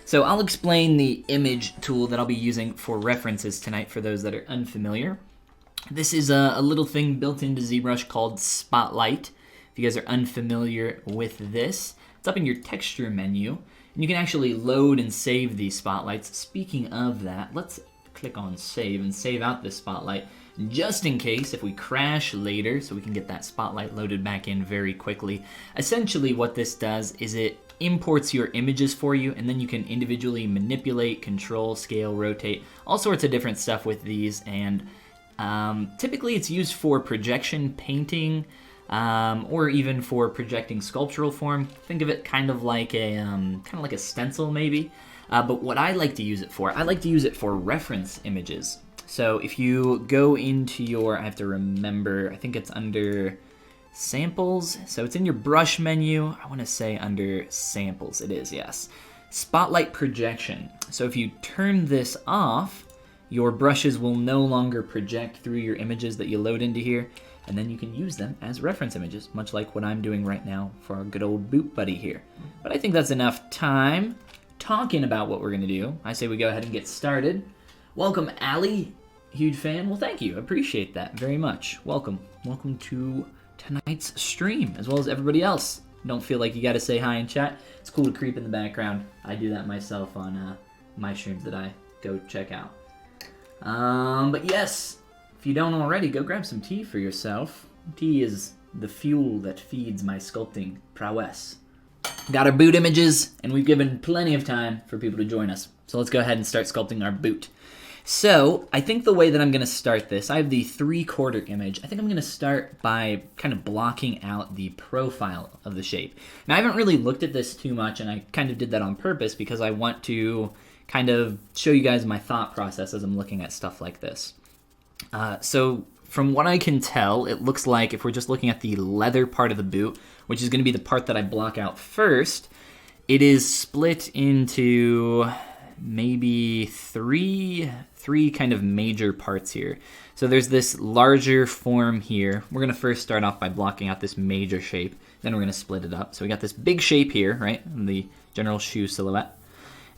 So I'll explain the image tool that I'll be using for references tonight for those that are unfamiliar. This is a little thing built into ZBrush called Spotlight. If you guys are unfamiliar with this, it's up in your texture menu, and you can actually load and save these spotlights. Speaking of that, let's click on save and save out this spotlight just in case if we crash later, so we can get that spotlight loaded back in very quickly. Essentially what this does is it imports your images for you, and then you can individually manipulate, control, scale, rotate, all sorts of different stuff with these. And typically it's used for projection painting, or even for projecting sculptural form. Think of it kind of like a stencil maybe. But what I like to use it for, I like to use it for reference images. So if you go into your, I have to remember, I think it's under samples. So it's in your brush menu. I want to say under samples. It is, yes. Spotlight projection. So if you turn this off, your brushes will no longer project through your images that you load into here, and then you can use them as reference images, much like what I'm doing right now for our good old boot buddy here. But I think that's enough time talking about what we're going to do. I say we go ahead and get started. Welcome, Allie. Huge fan. Well, thank you. Appreciate that very much. Welcome. Welcome to tonight's stream, as well as everybody else. Don't feel like you got to say hi in chat. It's cool to creep in the background. I do that myself on my streams that I go check out. But yes, if you don't already, go grab some tea for yourself. Tea is the fuel that feeds my sculpting prowess. Got our boot images, and we've given plenty of time for people to join us. So let's go ahead and start sculpting our boot. So I think the way that I'm going to start this, I have the 3/4 image. I think I'm going to start by kind of blocking out the profile of the shape. Now I haven't really looked at this too much, and I kind of did that on purpose because I want to kind of show you guys my thought process as I'm looking at stuff like this. So from what I can tell, it looks like if we're just looking at the leather part of the boot, which is going to be the part that I block out first, it is split into maybe three kind of major parts here. So there's this larger form here. We're going to first start off by blocking out this major shape, then we're going to split it up. So we got this big shape here, right, the general shoe silhouette.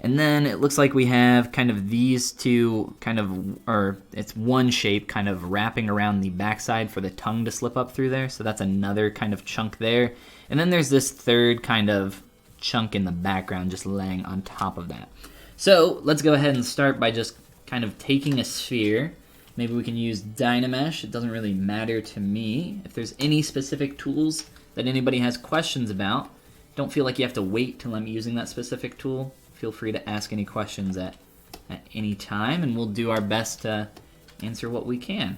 And then it looks like we have kind of these two kind of, or it's one shape kind of wrapping around the backside for the tongue to slip up through there. So that's another kind of chunk there. And then there's this third kind of chunk in the background just laying on top of that. So let's go ahead and start by just kind of taking a sphere. Maybe we can use Dynamesh. It doesn't really matter to me. If there's any specific tools that anybody has questions about, don't feel like you have to wait till I'm using that specific tool. Feel free to ask any questions at any time, and we'll do our best to answer what we can.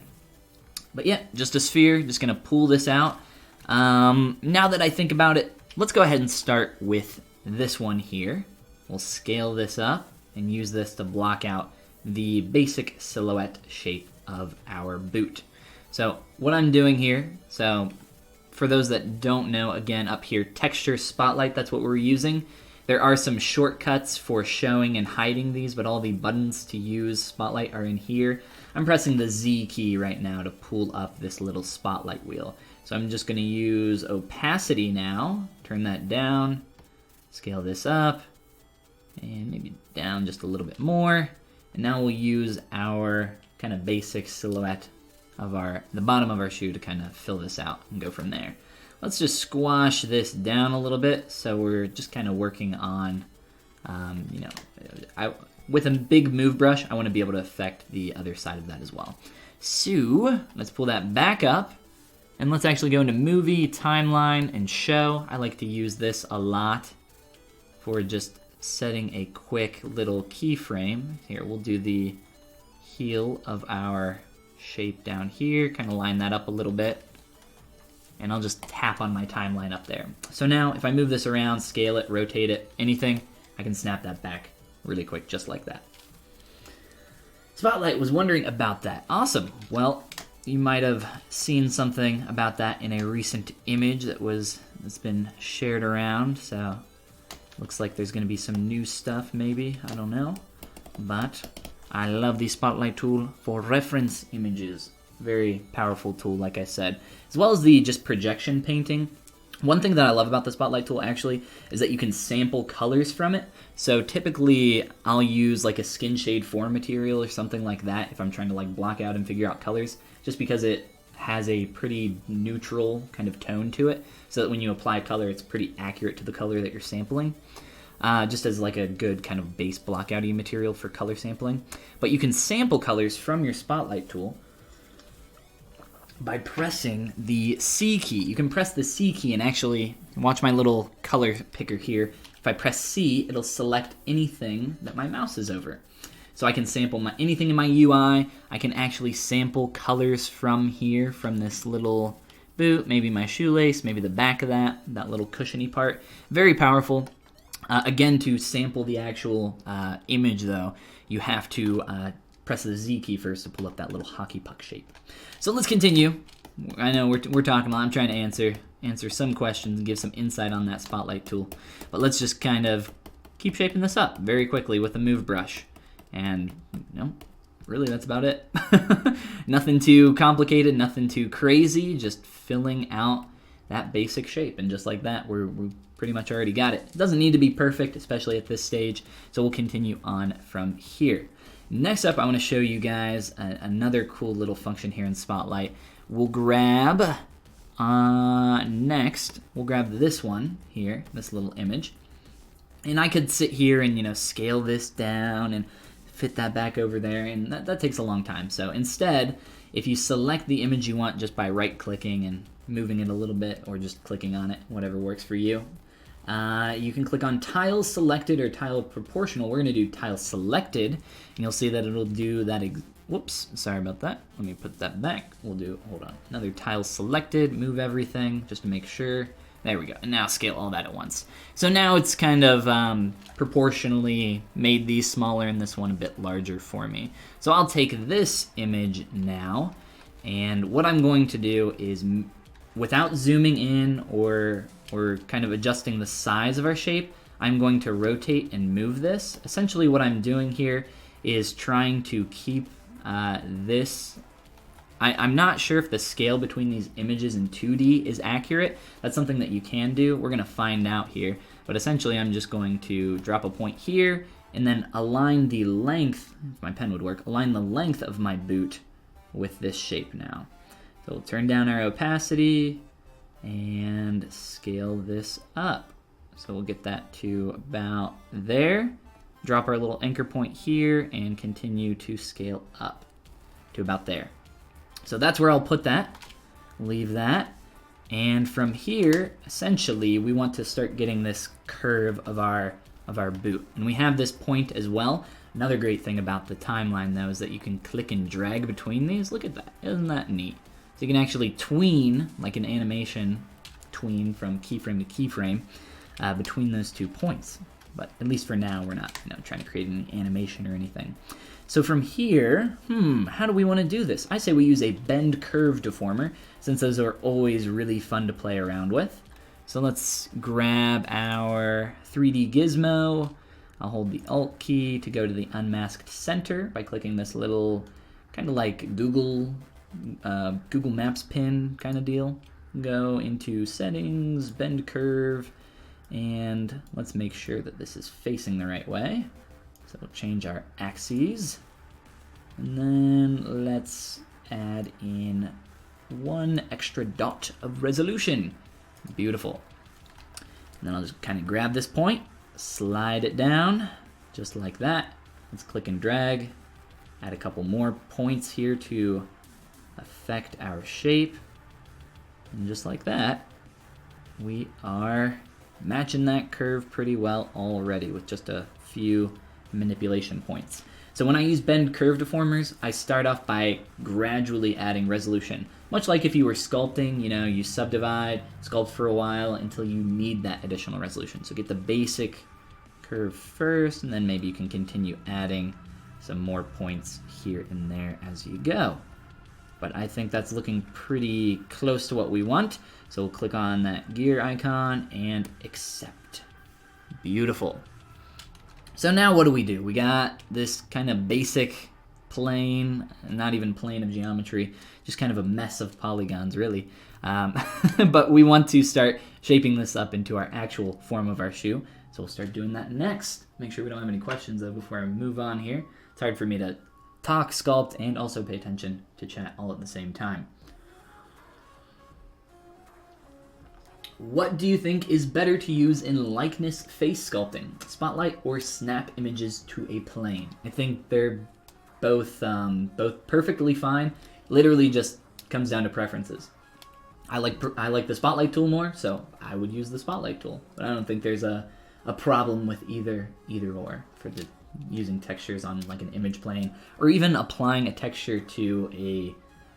But yeah, just a sphere, just gonna pull this out. Now that I think about it, let's go ahead and start with this one here. We'll scale this up and use this to block out the basic silhouette shape of our boot. So what I'm doing here, so for those that don't know, again, up here, texture spotlight, that's what we're using. There are some shortcuts for showing and hiding these, but all the buttons to use spotlight are in here. I'm pressing the Z key right now to pull up this little spotlight wheel. So I'm just going to use opacity now, turn that down, scale this up, and maybe down just a little bit more. And now we'll use our kind of basic silhouette of the bottom of our shoe to kind of fill this out and go from there. Let's just squash this down a little bit, so we're just kind of working on, with a big move brush, I want to be able to affect the other side of that as well. So let's pull that back up, and let's actually go into Movie, Timeline, and Show. I like to use this a lot for just setting a quick little keyframe. Here, we'll do the heel of our shape down here, kind of line that up a little bit. And I'll just tap on my timeline up there. So now if I move this around, scale it, rotate it, anything, I can snap that back really quick, just like that. Spotlight was wondering about that. Awesome. Well, you might have seen something about that in a recent image that's been shared around. So looks like there's going to be some new stuff maybe. I don't know. But I love the Spotlight tool for reference images. Very powerful tool, like I said. As well as the just projection painting. One thing that I love about the Spotlight tool actually is that you can sample colors from it. So typically I'll use like a skin shade 4 material or something like that if I'm trying to like block out and figure out colors, just because it has a pretty neutral kind of tone to it, so that when you apply color it's pretty accurate to the color that you're sampling. Just as like a good kind of base block-outy material for color sampling. But you can sample colors from your Spotlight tool by pressing the C key. You can press the C key and actually, watch my little color picker here. If I press C, it'll select anything that my mouse is over. So I can sample anything in my UI. I can actually sample colors from here, from this little boot, maybe my shoelace, maybe the back of that little cushiony part. Very powerful. Again, to sample the actual image though, you have to press the Z key first to pull up that little hockey puck shape. So let's continue. I know we're talking a lot. I'm trying to answer some questions and give some insight on that Spotlight tool. But let's just kind of keep shaping this up very quickly with a move brush. And, really that's about it. Nothing too complicated, nothing too crazy, just filling out that basic shape. And just like that, we're pretty much already got it. It doesn't need to be perfect, especially at this stage. So we'll continue on from here. Next up, I want to show you guys another cool little function here in Spotlight. We'll grab, we'll grab this one here, this little image. And I could sit here and, scale this down and fit that back over there, and that takes a long time. So instead, if you select the image you want just by right-clicking and moving it a little bit, or just clicking on it, whatever works for you, you can click on Tile Selected or Tile Proportional. We're going to do Tile Selected, and you'll see that it'll do that. Whoops, sorry about that. Let me put that back. We'll do, hold on, another Tile Selected, move everything just to make sure. There we go, and now scale all that at once. So now it's kind of proportionally made these smaller and this one a bit larger for me. So I'll take this image now, and what I'm going to do is, without zooming in or kind of adjusting the size of our shape, I'm going to rotate and move this. Essentially what I'm doing here is trying to keep this. I'm not sure if the scale between these images in 2D is accurate. That's something that you can do. We're gonna find out here. But essentially I'm just going to drop a point here and then align the length, if my pen would work, align the length of my boot with this shape now. So we'll turn down our opacity and scale this up. So we'll get that to about there. Drop our little anchor point here and continue to scale up to about there. So that's where I'll put that. Leave that. And from here, essentially, we want to start getting this curve of our boot. And we have this point as well. Another great thing about the timeline, though, is that you can click and drag between these. Look at that. Isn't that neat? So you can actually tween, like an animation tween from keyframe to keyframe, between those 2 points. But at least for now, we're not trying to create an animation or anything. So from here, how do we want to do this? I say we use a bend curve deformer, since those are always really fun to play around with. So let's grab our 3D gizmo. I'll hold the Alt key to go to the unmasked center by clicking this little kind of like Google Maps pin kind of deal. Go into settings, bend curve, and let's make sure that this is facing the right way. So we'll change our axes, and then let's add in 1 extra dot of resolution. Beautiful. And then I'll just kind of grab this point, slide it down, just like that. Let's click and drag, add a couple more points here to affect our shape. And just like that, we are matching that curve pretty well already with just a few manipulation points. So when I use bend curve deformers, I start off by gradually adding resolution. Much like if you were sculpting, you subdivide, sculpt for a while until you need that additional resolution. So get the basic curve first, and then maybe you can continue adding some more points here and there as you go. But I think that's looking pretty close to what we want. So we'll click on that gear icon and accept. Beautiful. So now what do? We got this kind of basic plane, not even plane of geometry, just kind of a mess of polygons really. But we want to start shaping this up into our actual form of our shoe. So we'll start doing that next. Make sure we don't have any questions though before I move on here. It's hard for me to talk, sculpt, and also pay attention to chat all at the same time. What do you think is better to use in likeness face sculpting? Spotlight or snap images to a plane? I think they're both perfectly fine. Literally just comes down to preferences. I like the Spotlight tool more, so I would use the Spotlight tool. But I don't think there's a problem with either or for using textures on like an image plane, or even applying a texture to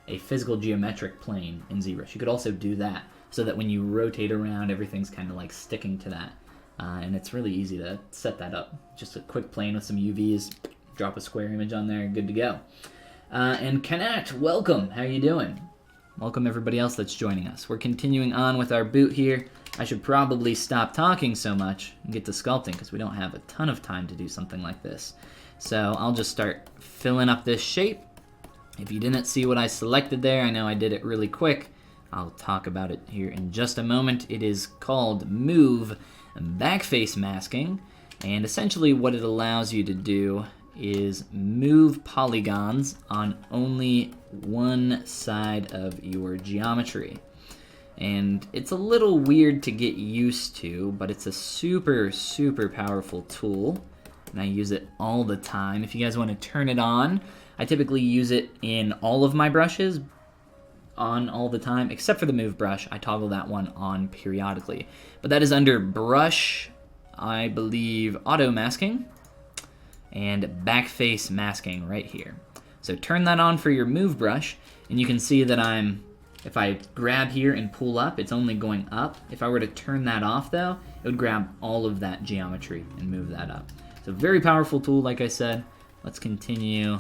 a physical geometric plane in ZBrush. You could also do that, so that when you rotate around, everything's kind of like sticking to that. And it's really easy to set that up. Just a quick plane with some UVs, drop a square image on there, good to go. And Connect, welcome, how you doing? Welcome everybody else that's joining us. We're continuing on with our boot here. I should probably stop talking so much and get to sculpting, because we don't have a ton of time to do something like this. So I'll just start filling up this shape. If you didn't see what I selected there, I know I did it really quick. I'll talk about it here in just a moment. It is called Move Backface Masking, and essentially what it allows you to do is move polygons on only one side of your geometry. And it's a little weird to get used to, but it's a super, super powerful tool, and I use it all the time. If you guys want to turn it on, I typically use it in all of my brushes, on all the time, except for the move brush. I toggle that one on periodically. But that is under brush, I believe, auto masking, and backface masking right here. So turn that on for your move brush, and you can see that if I grab here and pull up, it's only going up. If I were to turn that off though, it would grab all of that geometry and move that up. So very powerful tool, like I said. Let's continue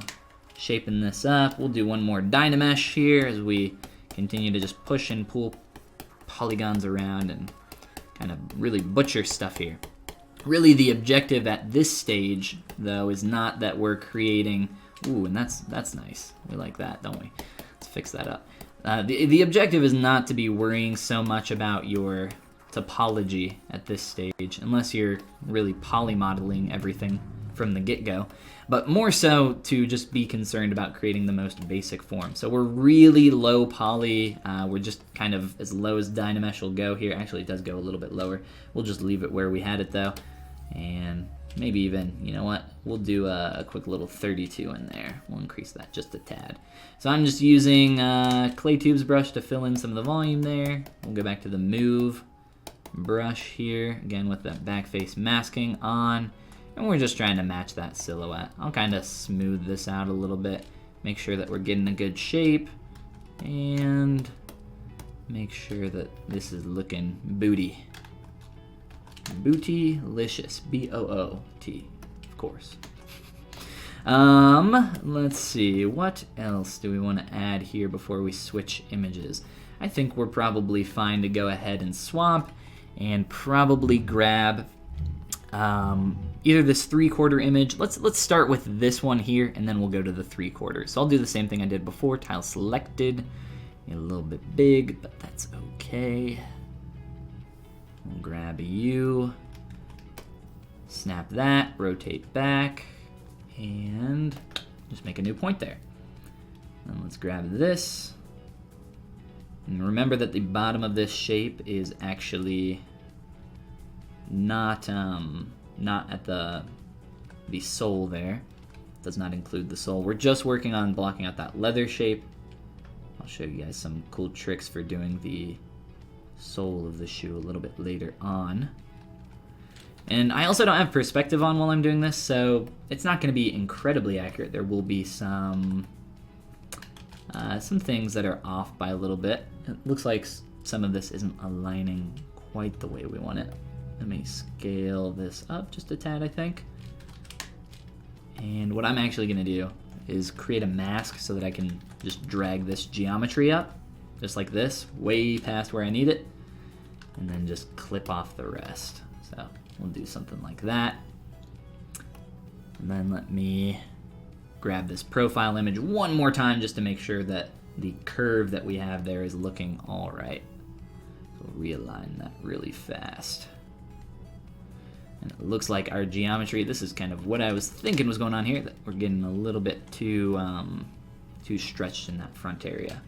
shaping this up. We'll do one more Dynamesh here as we continue to just push and pull polygons around and kind of really butcher stuff here. Really the objective at this stage though is not that we're creating, ooh, and that's nice. We like that, don't we? Let's fix that up. The objective is not to be worrying so much about your topology at this stage, unless you're really polymodeling everything from the get-go, but more so to just be concerned about creating the most basic form. So we're really low poly. We're just kind of as low as Dynamesh will go here. Actually, it does go a little bit lower. We'll just leave it where we had it though, and maybe even, you know what, we'll do a quick little 32 in there. We'll increase that just a tad. So I'm just using Clay Tubes brush to fill in some of the volume there. We'll go back to the move brush here, again with that backface masking on, and we're just trying to match that silhouette. I'll kind of smooth this out a little bit, make sure that we're getting a good shape, and make sure that this is looking booty. Bootylicious, B-O-O-T, of course. Let's see, what else do we want to add here before we switch images? I think we're probably fine to go ahead and swap and probably grab either this 3/4 image. Let's start with this one here, and then we'll go to the 3/4. So I'll do the same thing I did before. Tile selected, a little bit big, but that's okay. We'll grab you, snap that, rotate back, and just make a new point there. And let's grab this. And remember that the bottom of this shape is actually not at the sole there. Does not include the sole. We're just working on blocking out that leather shape. I'll show you guys some cool tricks for doing the sole of the shoe a little bit later on. And I also don't have perspective on while I'm doing this, so it's not going to be incredibly accurate. There will be some things that are off by a little bit. It looks like some of this isn't aligning quite the way we want it. Let me scale this up just a tad, I think. And what I'm actually going to do is create a mask so that I can just drag this geometry up, just like this, way past where I need it, and then just clip off the rest. So we'll do something like that. And then let me grab this profile image one more time just to make sure that the curve that we have there is looking all right. So we'll realign that really fast. And it looks like our geometry, this is kind of what I was thinking was going on here, that we're getting a little bit too stretched in that front area,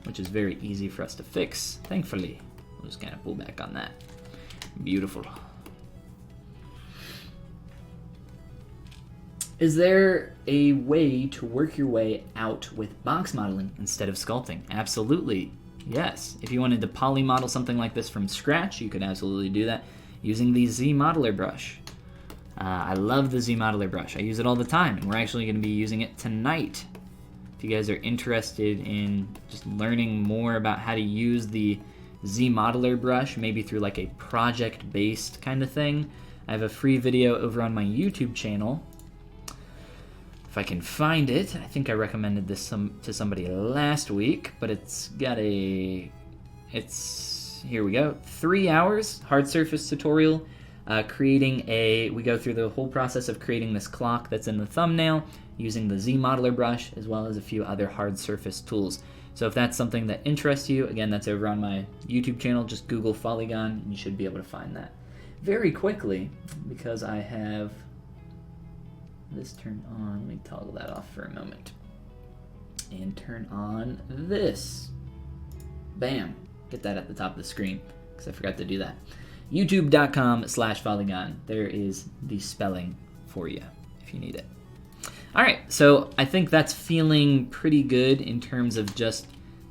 which is very easy for us to fix, thankfully. We'll just kind of pull back on that. Beautiful. Is there a way to work your way out with box modeling instead of sculpting? Absolutely, yes. If you wanted to poly model something like this from scratch, you could absolutely do that using the ZModeler brush. I love the ZModeler brush. I use it all the time, and we're actually going to be using it tonight. If you guys are interested in just learning more about how to use the ZModeler brush, maybe through like a project-based kind of thing, I have a free video over on my YouTube channel. If I can find it, I think I recommended this to somebody last week, but here we go, 3 hours hard surface tutorial, we go through the whole process of creating this clock that's in the thumbnail using the ZModeler brush as well as a few other hard surface tools. So if that's something that interests you, again, that's over on my YouTube channel. Just Google Polygon and you should be able to find that. Very quickly, because I have this turned on, let me toggle that off for a moment. And turn on this. Bam. Get that at the top of the screen, because I forgot to do that. YouTube.com/Polygon. There is the spelling for you, if you need it. All right, so I think that's feeling pretty good in terms of just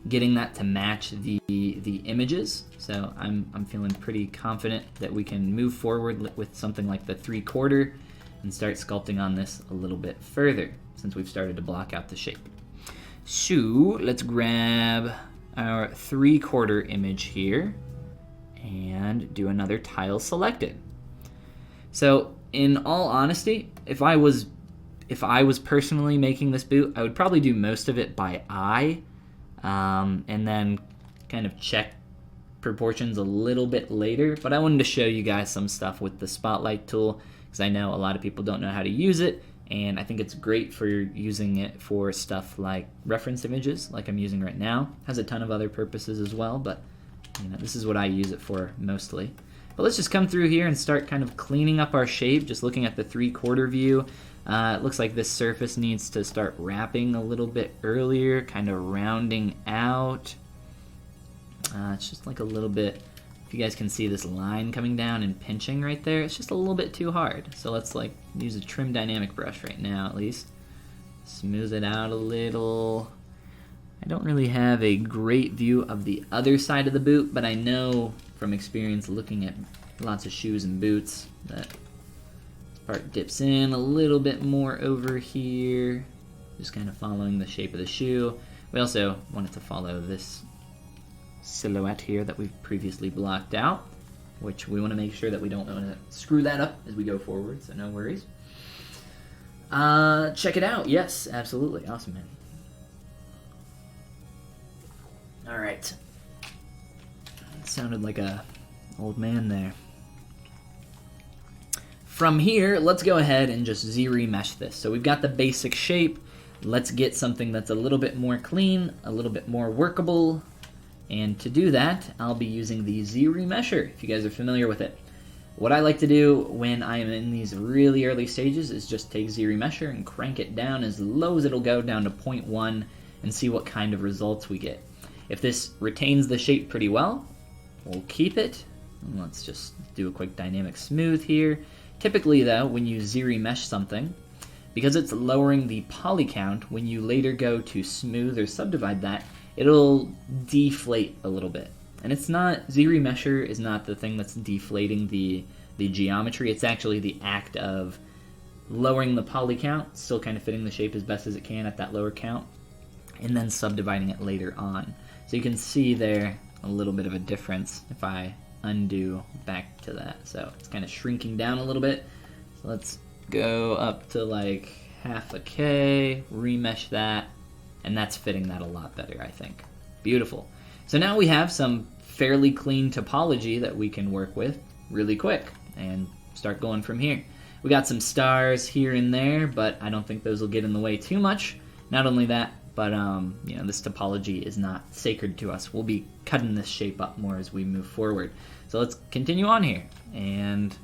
getting that to match the images. So I'm feeling pretty confident that we can move forward with something like the 3/4 and start sculpting on this a little bit further since we've started to block out the shape. So let's grab our 3/4 image here and do another tile selected. So in all honesty, if I was personally making this boot, I would probably do most of it by eye, and then kind of check proportions a little bit later. But I wanted to show you guys some stuff with the Spotlight tool, because I know a lot of people don't know how to use it, and I think it's great for using it for stuff like reference images, like I'm using right now. It has a ton of other purposes as well, but this is what I use it for mostly. But let's just come through here and start kind of cleaning up our shape, just looking at the 3/4 view. It looks like this surface needs to start wrapping a little bit earlier, kind of rounding out. It's just like a little bit, if you guys can see this line coming down and pinching right there, it's just a little bit too hard. So let's like use a trim dynamic brush right now at least. Smooth it out a little. I don't really have a great view of the other side of the boot, but I know from experience looking at lots of shoes and boots that this part dips in a little bit more over here, just kind of following the shape of the shoe. We also wanted to follow this silhouette here that we've previously blocked out, which we want to make sure that we don't want to screw that up as we go forward, so no worries. Check it out. Yes, absolutely. Awesome, man. All right. That sounded like a old man there. From here, let's go ahead and just Z-remesh this. So we've got the basic shape. Let's get something that's a little bit more clean, a little bit more workable. And to do that, I'll be using the Z-remesher, if you guys are familiar with it. What I like to do when I am in these really early stages is just take Z-remesher and crank it down as low as it'll go, down to 0.1, and see what kind of results we get. If this retains the shape pretty well, we'll keep it. And let's just do a quick dynamic smooth here. Typically though, when you Z-remesh something, because it's lowering the poly count, when you later go to smooth or subdivide that, it'll deflate a little bit. And it's not, Z-remesher is not the thing that's deflating the geometry, it's actually the act of lowering the poly count, still kind of fitting the shape as best as it can at that lower count, and then subdividing it later on. So you can see there a little bit of a difference if I undo back to that. So it's kind of shrinking down a little bit. So let's go up to like 0.5 K, remesh that, and that's fitting that a lot better, I think. Beautiful. So now we have some fairly clean topology that we can work with really quick and start going from here. We got some stars here and there, but I don't think those will get in the way too much. Not only that, but you know, this topology is not sacred to us. We'll be cutting this shape up more as we move forward. So let's continue on here and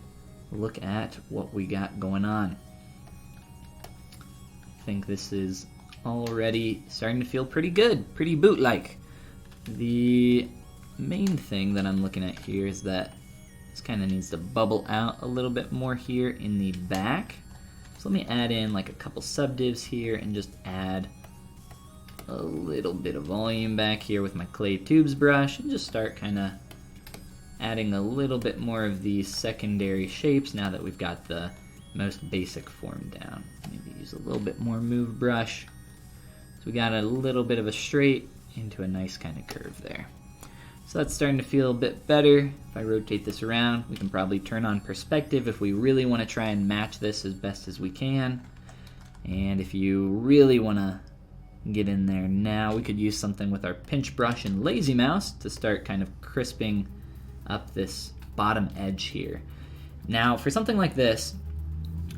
look at what we got going on. I think this is already starting to feel pretty good, pretty boot-like. The main thing that I'm looking at here is that this kind of needs to bubble out a little bit more here in the back. So let me add in like a couple subdivs here and just add a little bit of volume back here with my clay tubes brush and just start kind of adding a little bit more of these secondary shapes now that we've got the most basic form down. Maybe use a little bit more move brush. So we got a little bit of a straight into a nice kind of curve there. So that's starting to feel a bit better. If I rotate this around, we can probably turn on perspective if we really want to try and match this as best as we can. And if you really want to get in there now, we could use something with our pinch brush and lazy mouse to start kind of crisping up this bottom edge here. Now for something like this,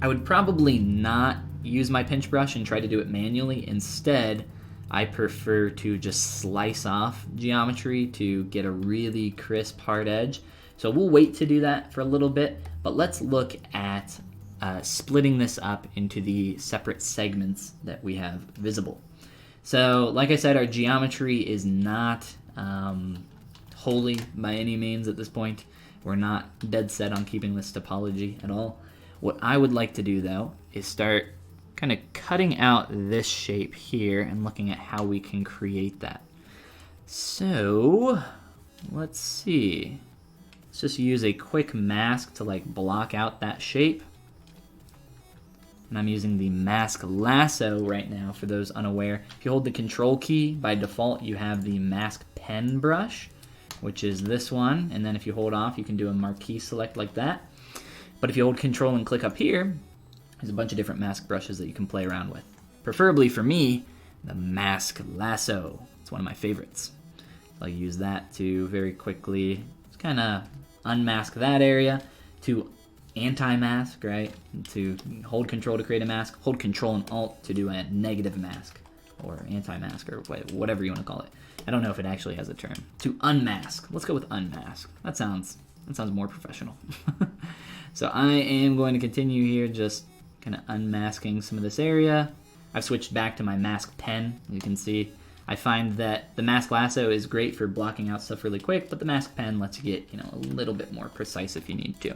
I would probably not use my pinch brush and try to do it manually. Instead, I prefer to just slice off geometry to get a really crisp hard edge. So we'll wait to do that for a little bit, but let's look at splitting this up into the separate segments that we have visible. So like I said, our geometry is not holy by any means at this point. We're not dead set on keeping this topology at all. What I would like to do though is start kind of cutting out this shape here and looking at how we can create that. So let's see. Let's just use a quick mask to like block out that shape. And I'm using the mask lasso right now for those unaware. If you hold the control key, by default you have the mask pen brush, which is this one. And then if you hold off, you can do a marquee select like that. But if you hold control and click up here, there's a bunch of different mask brushes that you can play around with. Preferably for me, the mask lasso. It's one of my favorites. I'll use that to very quickly just kind of unmask that area, to anti-mask, right? To hold control to create a mask, hold control and alt to do a negative mask, or anti-mask, or whatever you want to call it. I don't know if it actually has a term. To unmask. Let's go with unmask. That sounds more professional. So I am going to continue here, just kind of unmasking some of this area. I've switched back to my mask pen. You can see I find that the mask lasso is great for blocking out stuff really quick, but the mask pen lets you get, you know, a little bit more precise if you need to.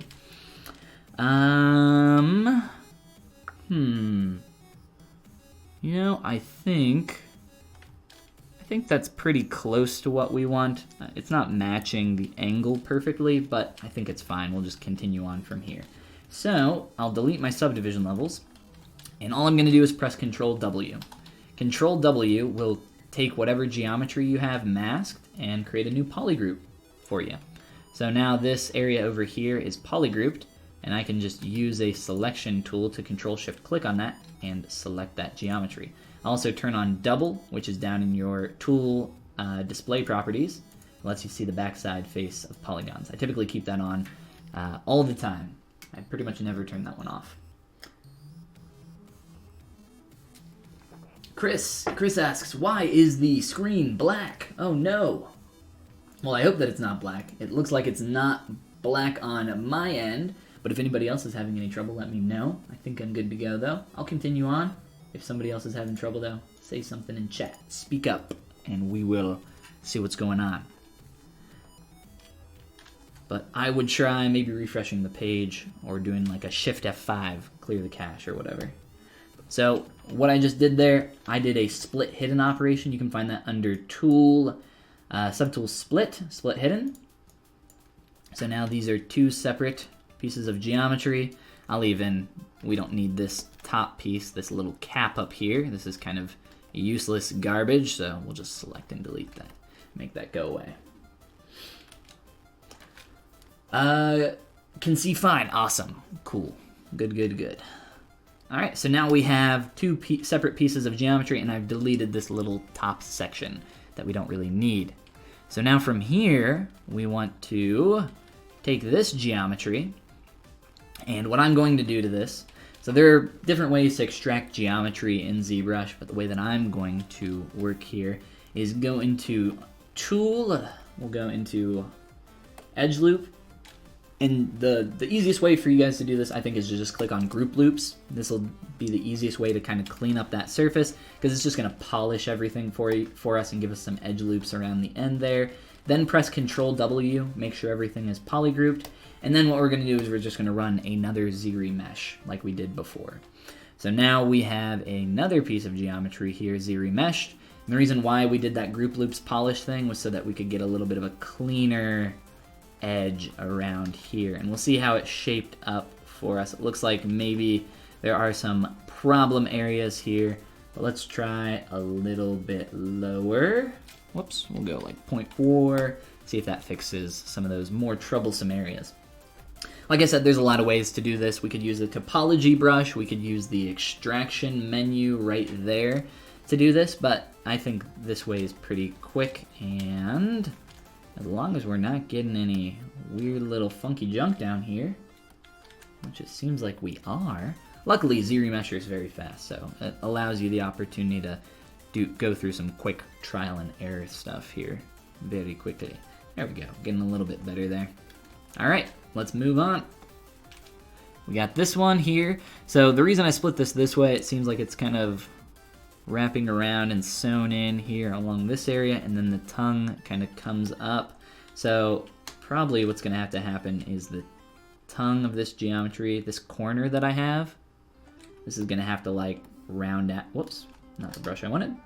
You know, I think that's pretty close to what we want. It's not matching the angle perfectly, but I think it's fine. We'll just continue on from here. So I'll delete my subdivision levels, and all I'm going to do is press Control W. Control W will take whatever geometry you have masked and create a new polygroup for you. So now this area over here is polygrouped, and I can just use a selection tool to Control-Shift-Click on that and select that geometry. I'll also turn on Double, which is down in your tool display properties. It lets you see the backside face of polygons. I typically keep that on all the time. I pretty much never turn that one off. Chris asks, why is the screen black? Oh no. Well, I hope that it's not black. It looks like it's not black on my end, but if anybody else is having any trouble, let me know. I think I'm good to go though. I'll continue on. If somebody else is having trouble though, say something in chat. Speak up, and we will see what's going on. But I would try maybe refreshing the page or doing like a Shift F5, clear the cache or whatever. So what I just did there, I did a split hidden operation. You can find that under Tool, Subtool Split Hidden. So now these are two separate pieces of geometry. We don't need this top piece, this little cap up here. This is kind of useless garbage, so we'll just select and delete that, make that go away. Can see fine, awesome, cool, good. All right, so now we have two separate pieces of geometry, and I've deleted this little top section that we don't really need. So now from here, we want to take this geometry, and what I'm going to do to this, So there are different ways to extract geometry in ZBrush, but the way that I'm going to work here is go into Tool, we'll go into Edge Loop, and the easiest way for you guys to do this, I think, is to just click on Group Loops. This will be the easiest way to kind of clean up that surface, because it's just going to polish everything for us and give us some edge loops around the end there. Then press Control W, make sure everything is polygrouped. And then what we're going to do is we're just going to run another ZRemesh like we did before. So now we have another piece of geometry here, ZRemeshed. And the reason why we did that Group Loops polish thing was so that we could get a little bit of a cleaner edge around here. And we'll see how it's shaped up for us. It looks like maybe there are some problem areas here, but let's try a little bit lower. Whoops, we'll go like 0.4, see if that fixes some of those more troublesome areas. Like I said, there's a lot of ways to do this. We could use the topology brush, we could use the extraction menu right there to do this, but I think this way is pretty quick, and as long as we're not getting any weird little funky junk down here, which it seems like we are. Luckily, ZRemesher is very fast, so it allows you the opportunity to go through some quick trial and error stuff here very quickly. There we go, getting a little bit better there. All right, let's move on. We got this one here. So the reason I split this way, it seems like it's kind of wrapping around and sewn in here along this area, and then the tongue kind of comes up. So probably what's gonna have to happen is the tongue of this geometry, this corner that I have, this is gonna have to like round out, whoops, not the brush I wanted.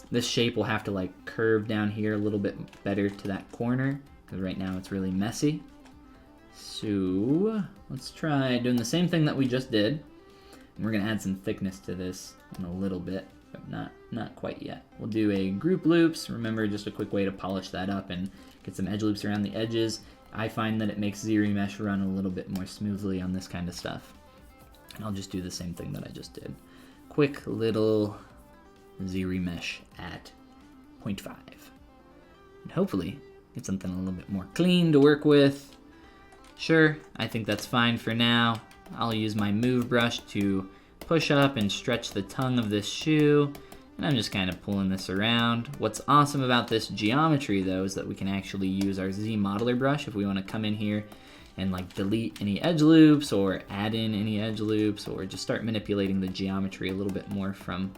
This shape will have to like curve down here a little bit better to that corner, because right now it's really messy. So let's try doing the same thing that we just did. And we're gonna add some thickness to this in a little bit, but not quite yet. We'll do a Group Loops. Remember, just a quick way to polish that up and get some edge loops around the edges. I find that it makes ZRemesh run a little bit more smoothly on this kind of stuff. And I'll just do the same thing that I just did. Quick little ZRemesh at 0.5. And hopefully get something a little bit more clean to work with. Sure, I think that's fine for now. I'll use my move brush to push up and stretch the tongue of this shoe, and I'm just kind of pulling this around. What's awesome about this geometry though is that we can actually use our ZModeler brush if we want to come in here and like delete any edge loops or add in any edge loops, or just start manipulating the geometry a little bit more from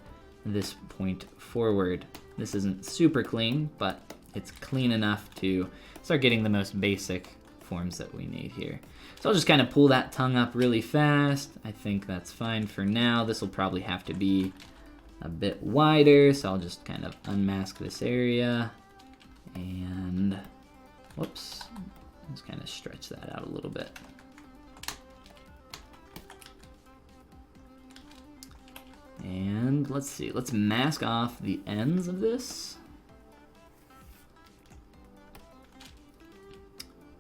this point forward. This isn't super clean, but it's clean enough to start getting the most basic forms that we need here. So I'll just kind of pull that tongue up really fast. I think that's fine for now. This will probably have to be a bit wider, so I'll just kind of unmask this area and whoops, just kind of stretch that out a little bit. And let's see, let's mask off the ends of this.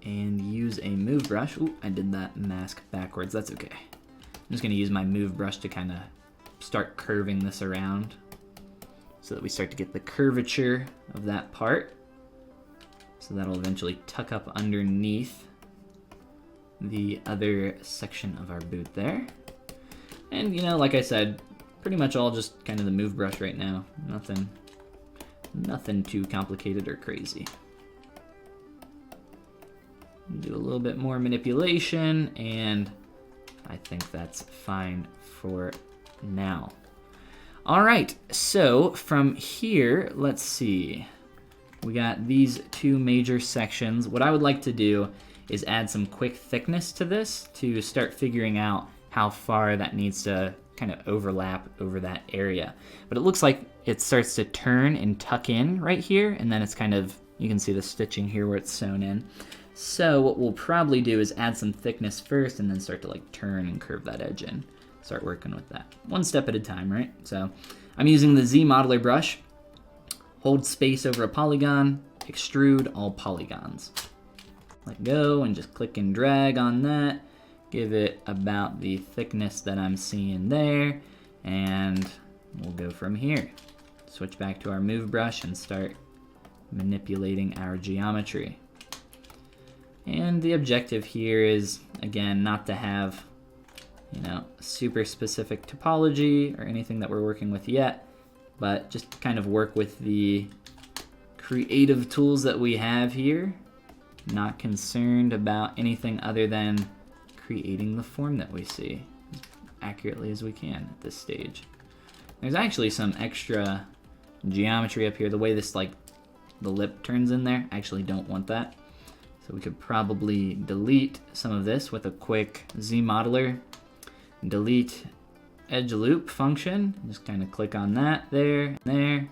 And use a move brush. Ooh, I did that mask backwards, that's okay. I'm just gonna use my move brush to kind of start curving this around so that we start to get the curvature of that part. So that'll eventually tuck up underneath the other section of our boot there. And you know, like I said, pretty much all just kind of the move brush right now. Nothing too complicated or crazy. Do a little bit more manipulation, and I think that's fine for now. All right, so from here, let's see. We got these two major sections. What I would like to do is add some quick thickness to this to start figuring out how far that needs to kind of overlap over that area. But it looks like it starts to turn and tuck in right here, and then it's kind of, you can see the stitching here where it's sewn in. So what we'll probably do is add some thickness first and then start to like turn and curve that edge in. Start working with that. One step at a time, right? So I'm using the ZModeler brush. Hold space over a polygon, extrude all polygons. Let go and just click and drag on that. Give it about the thickness that I'm seeing there, and we'll go from here. Switch back to our move brush and start manipulating our geometry. And the objective here is, again, not to have you know, super specific topology or anything that we're working with yet, but just kind of work with the creative tools that we have here. Not concerned about anything other than creating the form that we see as accurately as we can at this stage. There's actually some extra geometry up here. The way this, like, the lip turns in there, I actually don't want that. So we could probably delete some of this with a quick ZModeler delete edge loop function. Just kind of click on that there and there.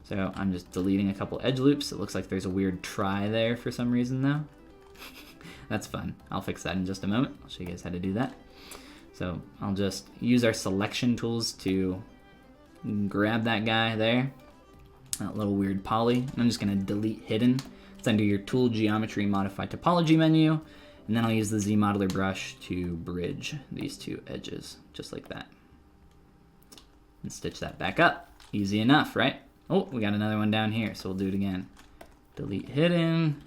So I'm just deleting a couple edge loops. It looks like there's a weird try there for some reason though. That's fun. I'll fix that in just a moment. I'll show you guys how to do that. So I'll just use our selection tools to grab that guy there, that little weird poly, and I'm just gonna delete hidden. It's under your tool geometry modify topology menu, and then I'll use the ZModeler brush to bridge these two edges, just like that. And stitch that back up. Easy enough, right? Oh, we got another one down here, so we'll do it again. Delete hidden.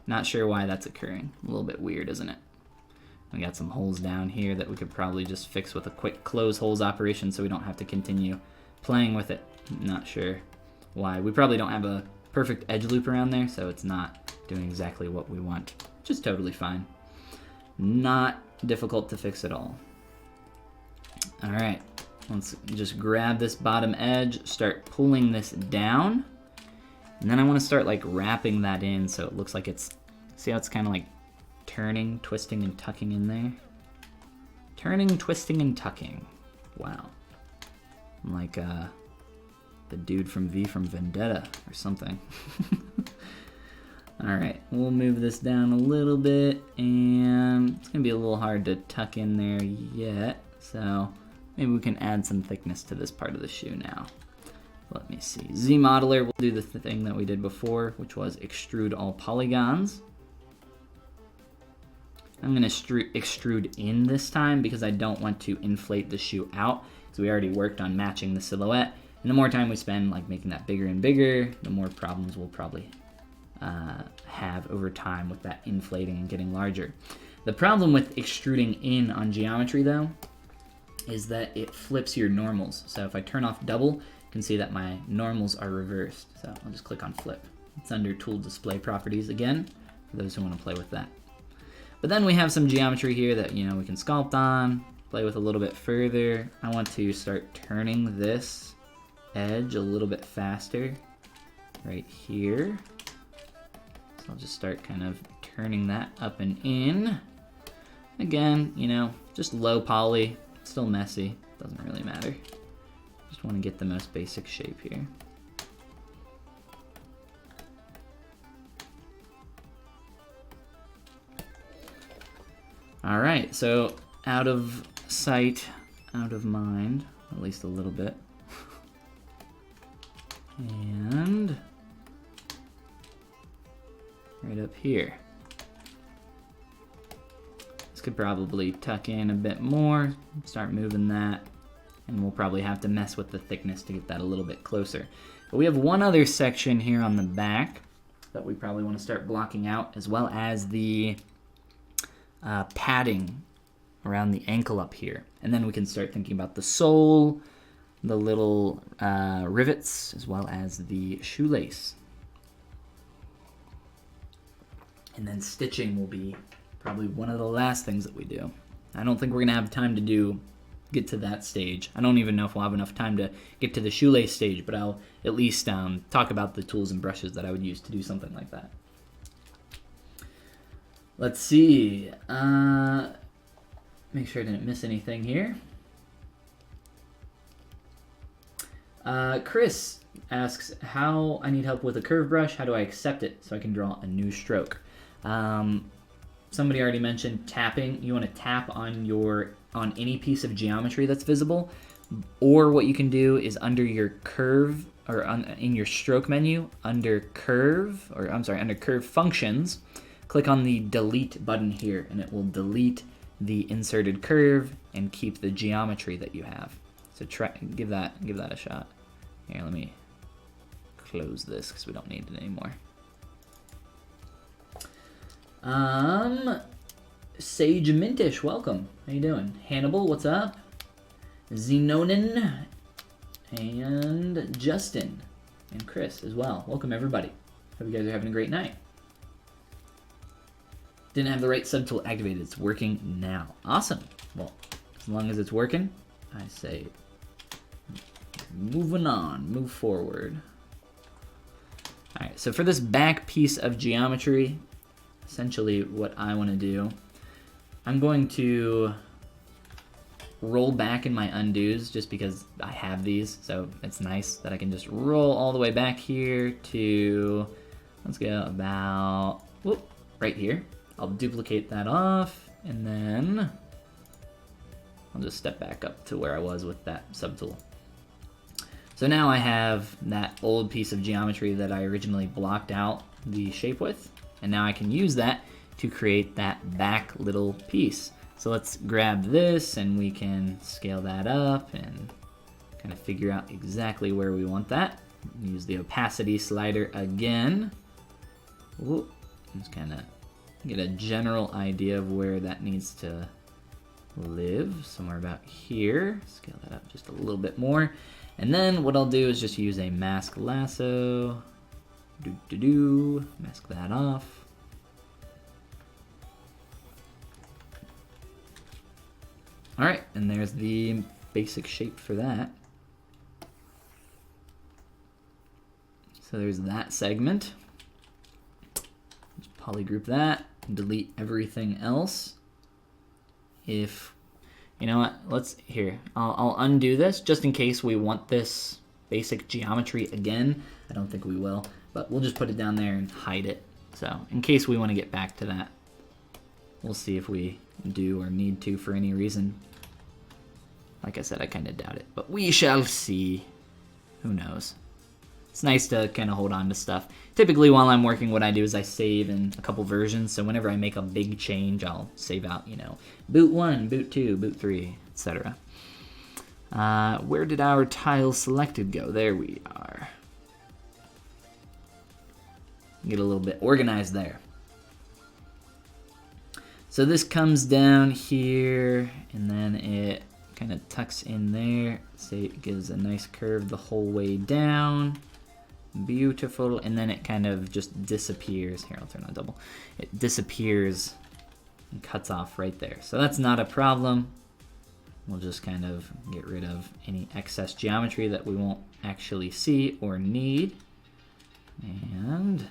Not sure why that's occurring. A little bit weird, isn't it? We got some holes down here that we could probably just fix with a quick close holes operation so we don't have to continue playing with it. Not sure why. We probably don't have a perfect edge loop around there, so it's not doing exactly what we want, which is totally fine. Not difficult to fix at all. All right, let's just grab this bottom edge, start pulling this down, and then I want to start like wrapping that in so it looks like it's, see how it's kind of like turning, twisting, and tucking in there? Turning, twisting, and tucking. Wow. I'm like the dude from V from Vendetta or something. All right, we'll move this down a little bit, and it's gonna be a little hard to tuck in there yet, so maybe we can add some thickness to this part of the shoe now. Let me see. ZModeler will do the thing that we did before, which was extrude all polygons. I'm gonna extrude in this time because I don't want to inflate the shoe out, because we already worked on matching the silhouette. And the more time we spend like making that bigger and bigger, the more problems we'll probably have over time with that inflating and getting larger. The problem with extruding in on geometry though is that it flips your normals. So if I turn off double, you can see that my normals are reversed. So I'll just click on flip. It's under tool display properties again, for those who want to play with that. But then we have some geometry here that, you know, we can sculpt on, play with a little bit further. I want to start turning this edge a little bit faster right here. So I'll just start kind of turning that up and in. Again, you know, just low poly, still messy, doesn't really matter. Just want to get the most basic shape here. All right, so out of sight, out of mind, at least a little bit. And right up here. This could probably tuck in a bit more, start moving that, and we'll probably have to mess with the thickness to get that a little bit closer. But we have one other section here on the back that we probably want to start blocking out, as well as the padding around the ankle up here. And then we can start thinking about the sole, the little rivets, as well as the shoelace. And then stitching will be probably one of the last things that we do. I don't think we're gonna have time to get to that stage. I don't even know if we'll have enough time to get to the shoelace stage, but I'll at least talk about the tools and brushes that I would use to do something like that. Let's see. Make sure I didn't miss anything here. Chris asks how I need help with a curve brush. How do I accept it so I can draw a new stroke? Somebody already mentioned tapping. You want to tap on any piece of geometry that's visible, or what you can do is under your curve or in your stroke menu under curve, or I'm sorry, under curve functions, click on the delete button here, and it will delete the inserted curve and keep the geometry that you have. So try give that a shot. Here, let me close this because we don't need it anymore. Sage Mintish, welcome. How you doing? Hannibal, what's up? Zenonin and Justin and Chris as well. Welcome everybody. Hope you guys are having a great night. Didn't have the right subtool activated. It's working now. Awesome. Well, as long as it's working, I say moving on, move forward. All right, so for this back piece of geometry, essentially what I want to do, I'm going to roll back in my undos just because I have these, so it's nice that I can just roll all the way back here to, let's go about, whoop, right here. I'll duplicate that off, and then I'll just step back up to where I was with that subtool. So now I have that old piece of geometry that I originally blocked out the shape with, and now I can use that to create that back little piece. So let's grab this and we can scale that up and kind of figure out exactly where we want that. Use the opacity slider again. Whoop. Just kind of get a general idea of where that needs to live, somewhere about here. Scale that up just a little bit more. And then what I'll do is just use a mask lasso. Mask that off. All right, and there's the basic shape for that. So there's that segment. Just polygroup that, and delete everything else. If, you know what, I'll undo this just in case we want this basic geometry again. I don't think we will, but we'll just put it down there and hide it. So in case we want to get back to that, we'll see if we do or need to for any reason. Like I said, I kind of doubt it, but we shall see. Who knows? It's nice to kind of hold on to stuff. Typically while I'm working, what I do is I save in a couple versions, so whenever I make a big change, I'll save out, you know, boot 1, boot 2, boot 3, etc. Where did our tile selected go? There we are. Get a little bit organized there. So this comes down here, and then it kind of tucks in there. Say it gives a nice curve the whole way down. Beautiful. And then it kind of just disappears. Here, I'll turn on double. It disappears and cuts off right there. So that's not a problem. We'll just kind of get rid of any excess geometry that we won't actually see or need. And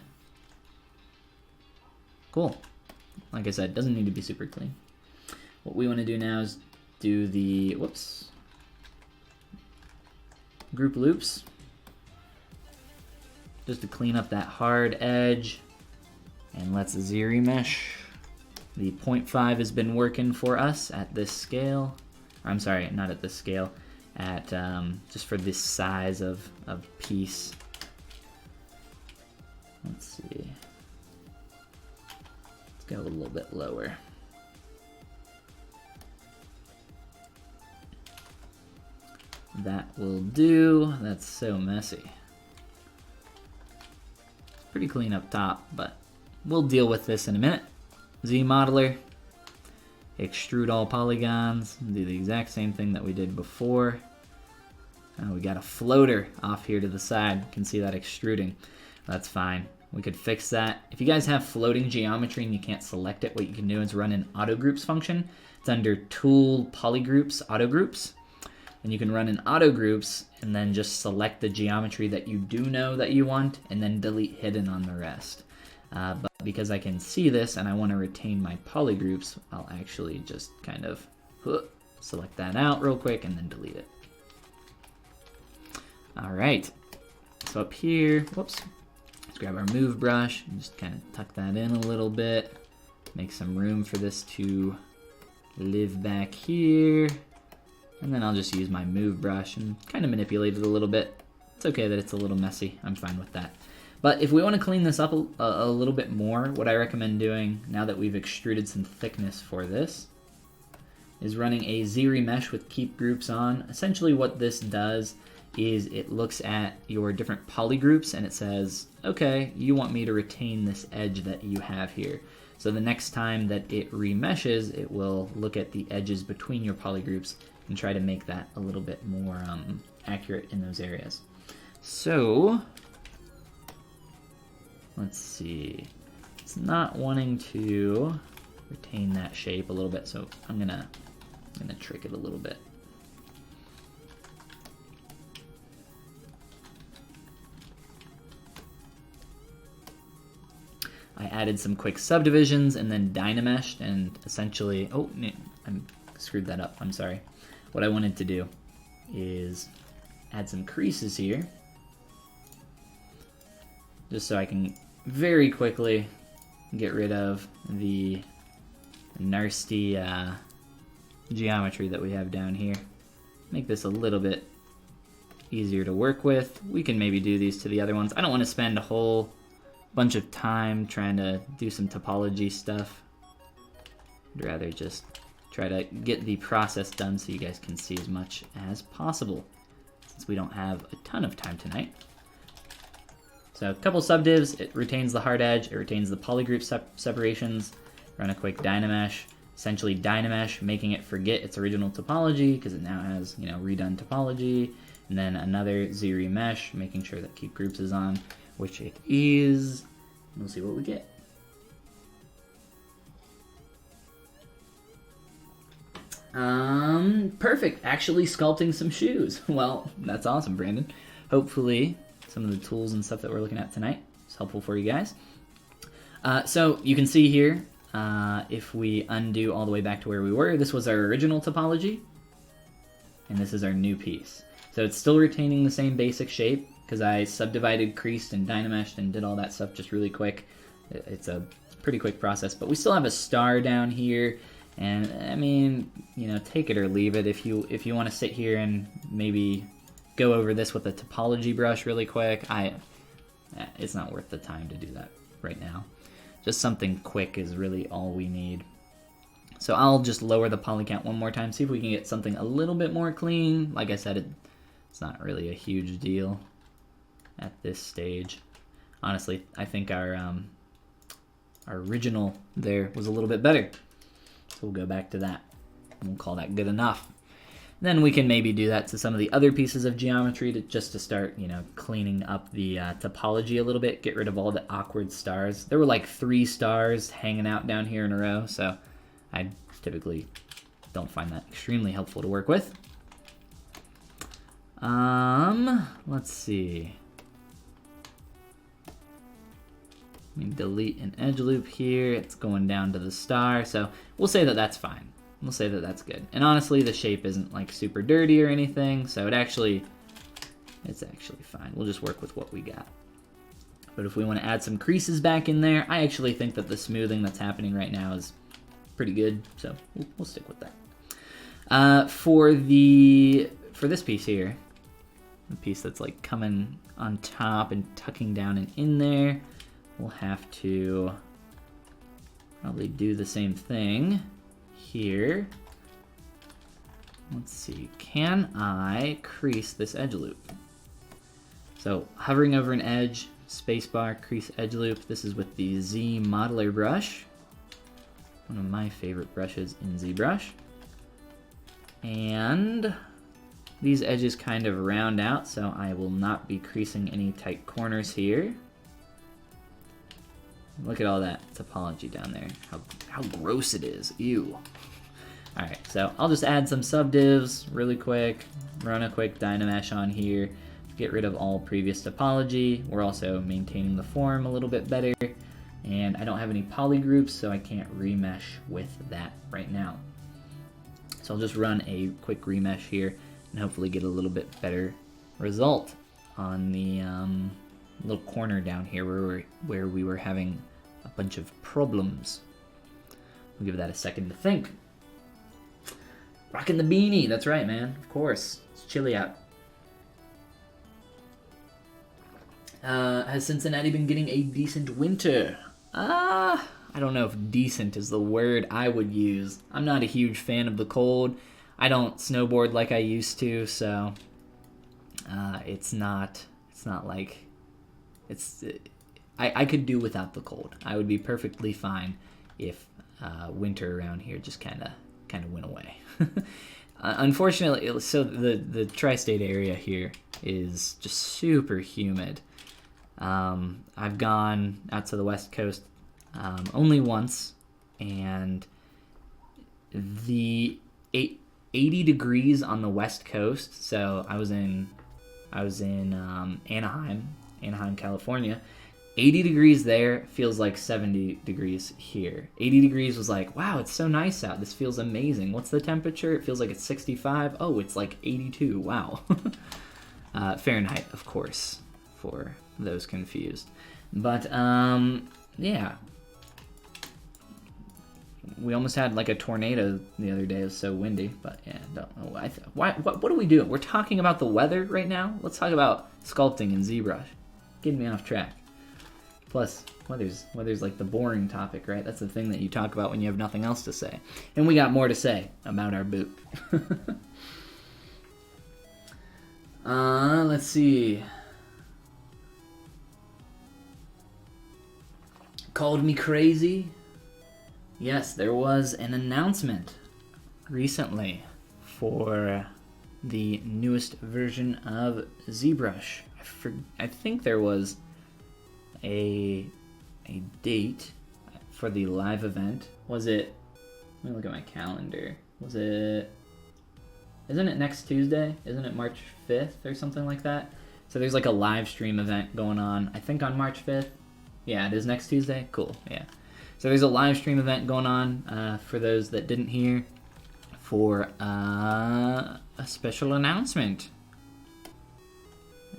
cool. Like I said, it doesn't need to be super clean. What we want to do now is do the, group loops. Just to clean up that hard edge. And let's Z-remesh. The 0.5 has been working for us at this scale. Or, I'm sorry, not at this scale. At, just for this size of piece. Let's see. Let's go a little bit lower. That will do. That's so messy. It's pretty clean up top, but we'll deal with this in a minute. ZModeler, extrude all polygons, do the exact same thing that we did before. We got a floater off here to the side. You can see that extruding. That's fine. We could fix that. If you guys have floating geometry and you can't select it, what you can do is run an auto groups function. It's under Tool, Polygroups, Auto Groups. And you can run in auto groups and then just select the geometry that you do know that you want and then delete hidden on the rest. But because I can see this and I want to retain my polygroups, I'll actually just kind of select that out real quick and then delete it. All right, so up here, let's grab our move brush and just kind of tuck that in a little bit. Make some room for this to live back here. And then I'll just use my move brush and kind of manipulate it a little bit. It's okay that it's a little messy. I'm fine with that. But if we want to clean this up a little bit more, what I recommend doing, now that we've extruded some thickness for this, is running a Z-remesh with keep groups on. Essentially what this does is it looks at your different polygroups and it says, okay, you want me to retain this edge that you have here. So the next time that it remeshes, it will look at the edges between your polygroups and try to make that a little bit more accurate in those areas. So let's see. It's not wanting to retain that shape a little bit, so I'm gonna trick it a little bit. I added some quick subdivisions and then dynameshed, and essentially, oh, I screwed that up, I'm sorry. What I wanted to do is add some creases here, just so I can very quickly get rid of the nasty geometry that we have down here. Make this a little bit easier to work with. We can maybe do these to the other ones. I don't want to spend a whole bunch of time trying to do some topology stuff. I'd rather just try to get the process done so you guys can see as much as possible, since we don't have a ton of time tonight. So a couple subdivs, it retains the hard edge, it retains the polygroup separations. Run a quick dynamesh, essentially dynamesh, making it forget its original topology because it now has, you know, redone topology. And then another Z remesh, making sure that keep groups is on, which it is. We'll see what we get. Perfect. Actually sculpting some shoes. Well, that's awesome, Brandon. Hopefully some of the tools and stuff that we're looking at tonight is helpful for you guys. So you can see here, if we undo all the way back to where we were, this was our original topology, and this is our new piece. So it's still retaining the same basic shape, because I subdivided, creased, and dynameshed, and did all that stuff just really quick. It's a pretty quick process, but we still have a star down here, and I mean, you know, take it or leave it. If you want to sit here and maybe go over this with a topology brush really quick, it's not worth the time to do that right now. Just something quick is really all we need. So I'll just lower the poly count one more time, see if we can get something a little bit more clean. Like I said, it's not really a huge deal at this stage. Honestly, I think our original there was a little bit better. So we'll go back to that, and we'll call that good enough. Then we can maybe do that to some of the other pieces of geometry just to start, you know, cleaning up the topology a little bit, get rid of all the awkward stars. There were like 3 stars hanging out down here in a row, so I typically don't find that extremely helpful to work with. Let's see. Let me delete an edge loop here. It's going down to the star, so we'll say that that's fine. We'll say that that's good. And honestly, the shape isn't like super dirty or anything, so it's actually fine. We'll just work with what we got. But if we want to add some creases back in there, I actually think that the smoothing that's happening right now is pretty good, so we'll stick with that. For this piece here, the piece that's like coming on top and tucking down and in there, we'll have to probably do the same thing here. Let's see, can I crease this edge loop? So hovering over an edge, spacebar, crease edge loop. This is with the ZModeler Brush, one of my favorite brushes in ZBrush. And these edges kind of round out, so I will not be creasing any tight corners here. Look at all that topology down there. How gross it is. Ew. Alright, so I'll just add some subdivs really quick, run a quick dynamesh on here, get rid of all previous topology. We're also maintaining the form a little bit better, and I don't have any poly groups, so I can't remesh with that right now. So I'll just run a quick remesh here and hopefully get a little bit better result on the little corner down here where we were having a bunch of problems. We'll give that a second to think. Rocking the beanie, that's right, man. Of course, it's chilly out. Has Cincinnati been getting a decent winter? I don't know if decent is the word I would use. I'm not a huge fan of the cold. I don't snowboard like I used to, so it's not like I could do without the cold. I would be perfectly fine if winter around here just kind of went away. Unfortunately, so the tri-state area here is just super humid. I've gone out to the West Coast only once, and the 80 degrees on the West Coast. So I was in Anaheim, California. 80 degrees there feels like 70 degrees here. 80 degrees was like, wow, it's so nice out. This feels amazing. What's the temperature? It feels like it's 65. Oh, it's like 82. Wow. Fahrenheit, of course, for those confused. But, yeah. We almost had like a tornado the other day. It was so windy, but yeah, don't know why. What do we do? We're talking about the weather right now. Let's talk about sculpting in ZBrush. Getting me off track. Plus, weather's like the boring topic, right? That's the thing that you talk about when you have nothing else to say. And we got more to say about our boot. Let's see. Called me crazy? Yes, there was an announcement recently for the newest version of ZBrush. I think there was a date for the live event. Was it? Let me look at my calendar. Isn't it next Tuesday? Isn't it March 5th or something like that? So there's like a live stream event going on, I think on March 5th. Yeah, it is next Tuesday. Cool, yeah. So there's a live stream event going on for those that didn't hear for a special announcement.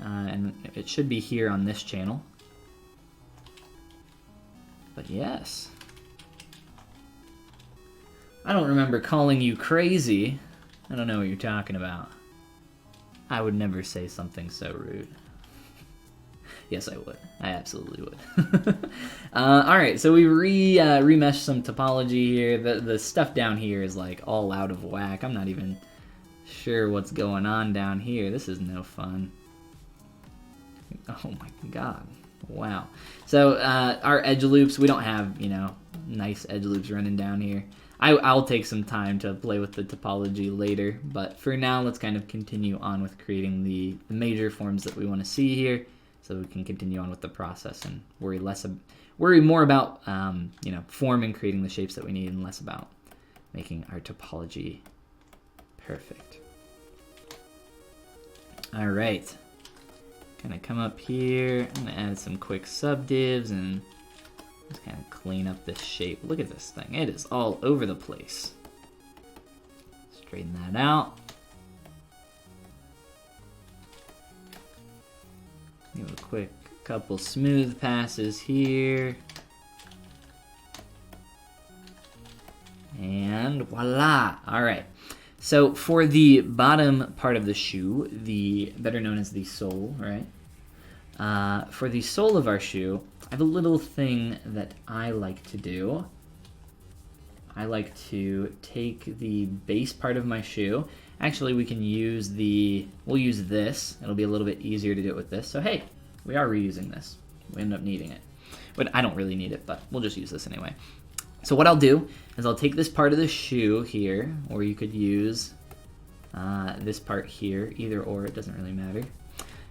And it should be here on this channel. But yes. I don't remember calling you crazy. I don't know what you're talking about. I would never say something so rude. Yes, I would. I absolutely would. Alright, so we remeshed some topology here. The stuff down here is like all out of whack. I'm not even sure what's going on down here. This is no fun. Oh my god. Wow. So our edge loops, we don't have, nice edge loops running down here. I'll take some time to play with the topology later, but for now, let's kind of continue on with creating the major forms that we want to see here, so we can continue on with the process and worry more about form and creating the shapes that we need, and less about making our topology perfect. All right. Gonna come up here. I'm gonna add some quick subdivs and just kind of clean up this shape. Look at this thing. It is all over the place. Straighten that out. Give it a quick couple smooth passes here. And voila. All right. So for the bottom part of the shoe, the better known as the sole, right? For the sole of our shoe, I have a little thing that I like to do. I like to take the base part of my shoe. Actually, we'll use this. It'll be a little bit easier to do it with this. So hey, we are reusing this. We end up needing it. But I don't really need it, but we'll just use this anyway. So what I'll do is I'll take this part of the shoe here, or you could use this part here, either or, it doesn't really matter.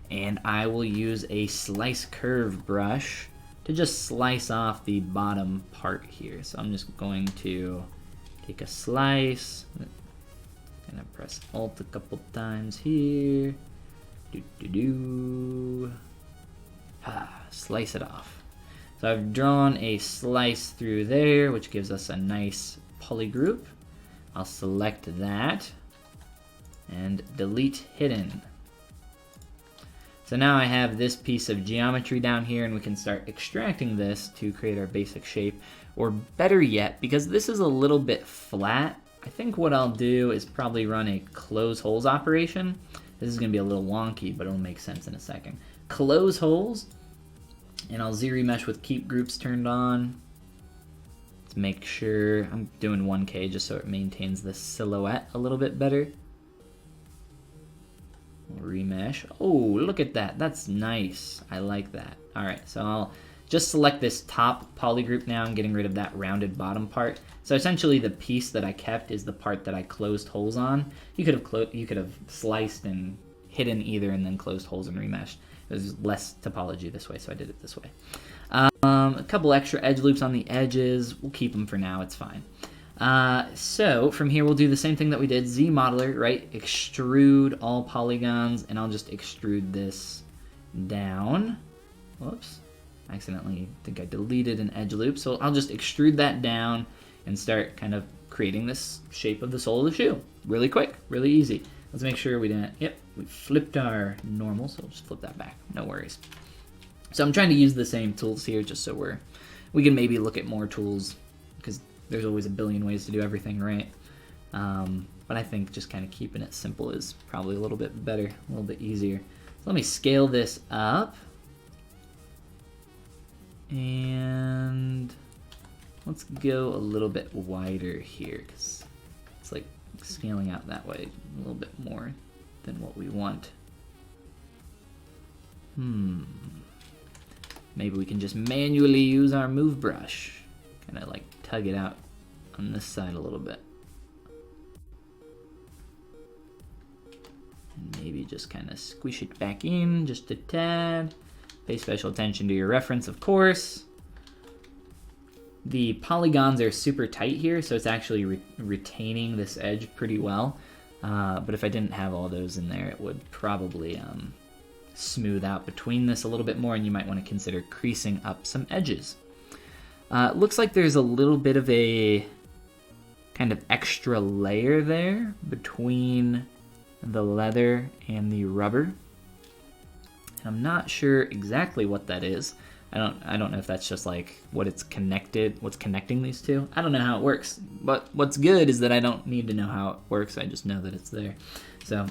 And I will use a slice curve brush to just slice off the bottom part here. So I'm just going to take a slice, gonna press Alt a couple times here, slice it off. So I've drawn a slice through there, which gives us a nice polygroup. I'll select that and delete hidden. So now I have this piece of geometry down here, and we can start extracting this to create our basic shape. Or better yet, because this is a little bit flat, I think what I'll do is probably run a close holes operation. This is gonna be a little wonky, but it'll make sense in a second. Close holes, and I'll Z-remesh with keep groups turned on. Let's make sure I'm doing 1K just so it maintains the silhouette a little bit better. Remesh. Oh, look at that. That's nice. I like that. All right, so I'll just select this top poly group now. I'm getting rid of that rounded bottom part. So essentially the piece that I kept is the part that I closed holes on. You could have sliced and hidden either and then closed holes and remeshed. There's less topology this way, so I did it this way. A couple extra edge loops on the edges. We'll keep them for now, it's fine. So from here we'll do the same thing that we did. ZModeler, right? Extrude all polygons, and I'll just extrude this down. Whoops. I accidentally think I deleted an edge loop, so I'll just extrude that down and start kind of creating this shape of the sole of the shoe. Really quick, really easy. Let's make sure we didn't, yep, we flipped our normal, so we'll just flip that back, no worries. So I'm trying to use the same tools here just so we can maybe look at more tools, because there's always a billion ways to do everything, right? But I think just kind of keeping it simple is probably a little bit better, a little bit easier. So let me scale this up. And let's go a little bit wider here, because it's like scaling out that way a little bit more than what we want. Maybe we can just manually use our move brush. Kind of like tug it out on this side a little bit. And maybe just kind of squish it back in just a tad. Pay special attention to your reference, of course. The polygons are super tight here, so it's actually retaining this edge pretty well. But if I didn't have all those in there, it would probably smooth out between this a little bit more, and you might want to consider creasing up some edges. Looks like there's a little bit of a kind of extra layer there between the leather and the rubber. I'm not sure exactly what that is. I don't know if that's just like what's connecting these two. I don't know how it works. But what's good is that I don't need to know how it works. I just know that it's there. So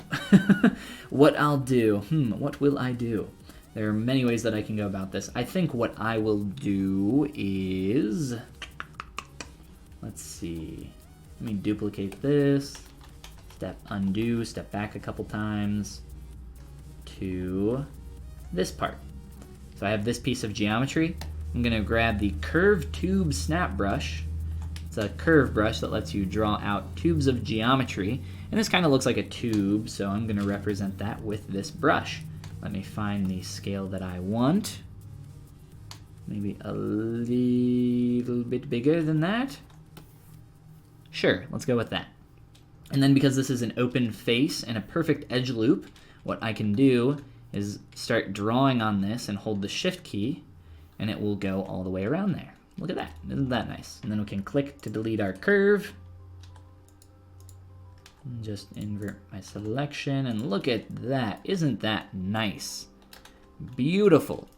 what I'll do, what will I do? There are many ways that I can go about this. I think what I will do is, let's see. Let me duplicate this. Undo, step back a couple times to this part. So I have this piece of geometry. I'm gonna grab the Curve Tube Snap Brush. It's a curve brush that lets you draw out tubes of geometry. And this kind of looks like a tube, so I'm gonna represent that with this brush. Let me find the scale that I want. Maybe a little bit bigger than that. Sure, let's go with that. And then because this is an open face and a perfect edge loop, what I can do is start drawing on this and hold the shift key, and it will go all the way around there. Look at that, isn't that nice? And then we can click to delete our curve. And just invert my selection, and look at that. Isn't that nice? Beautiful.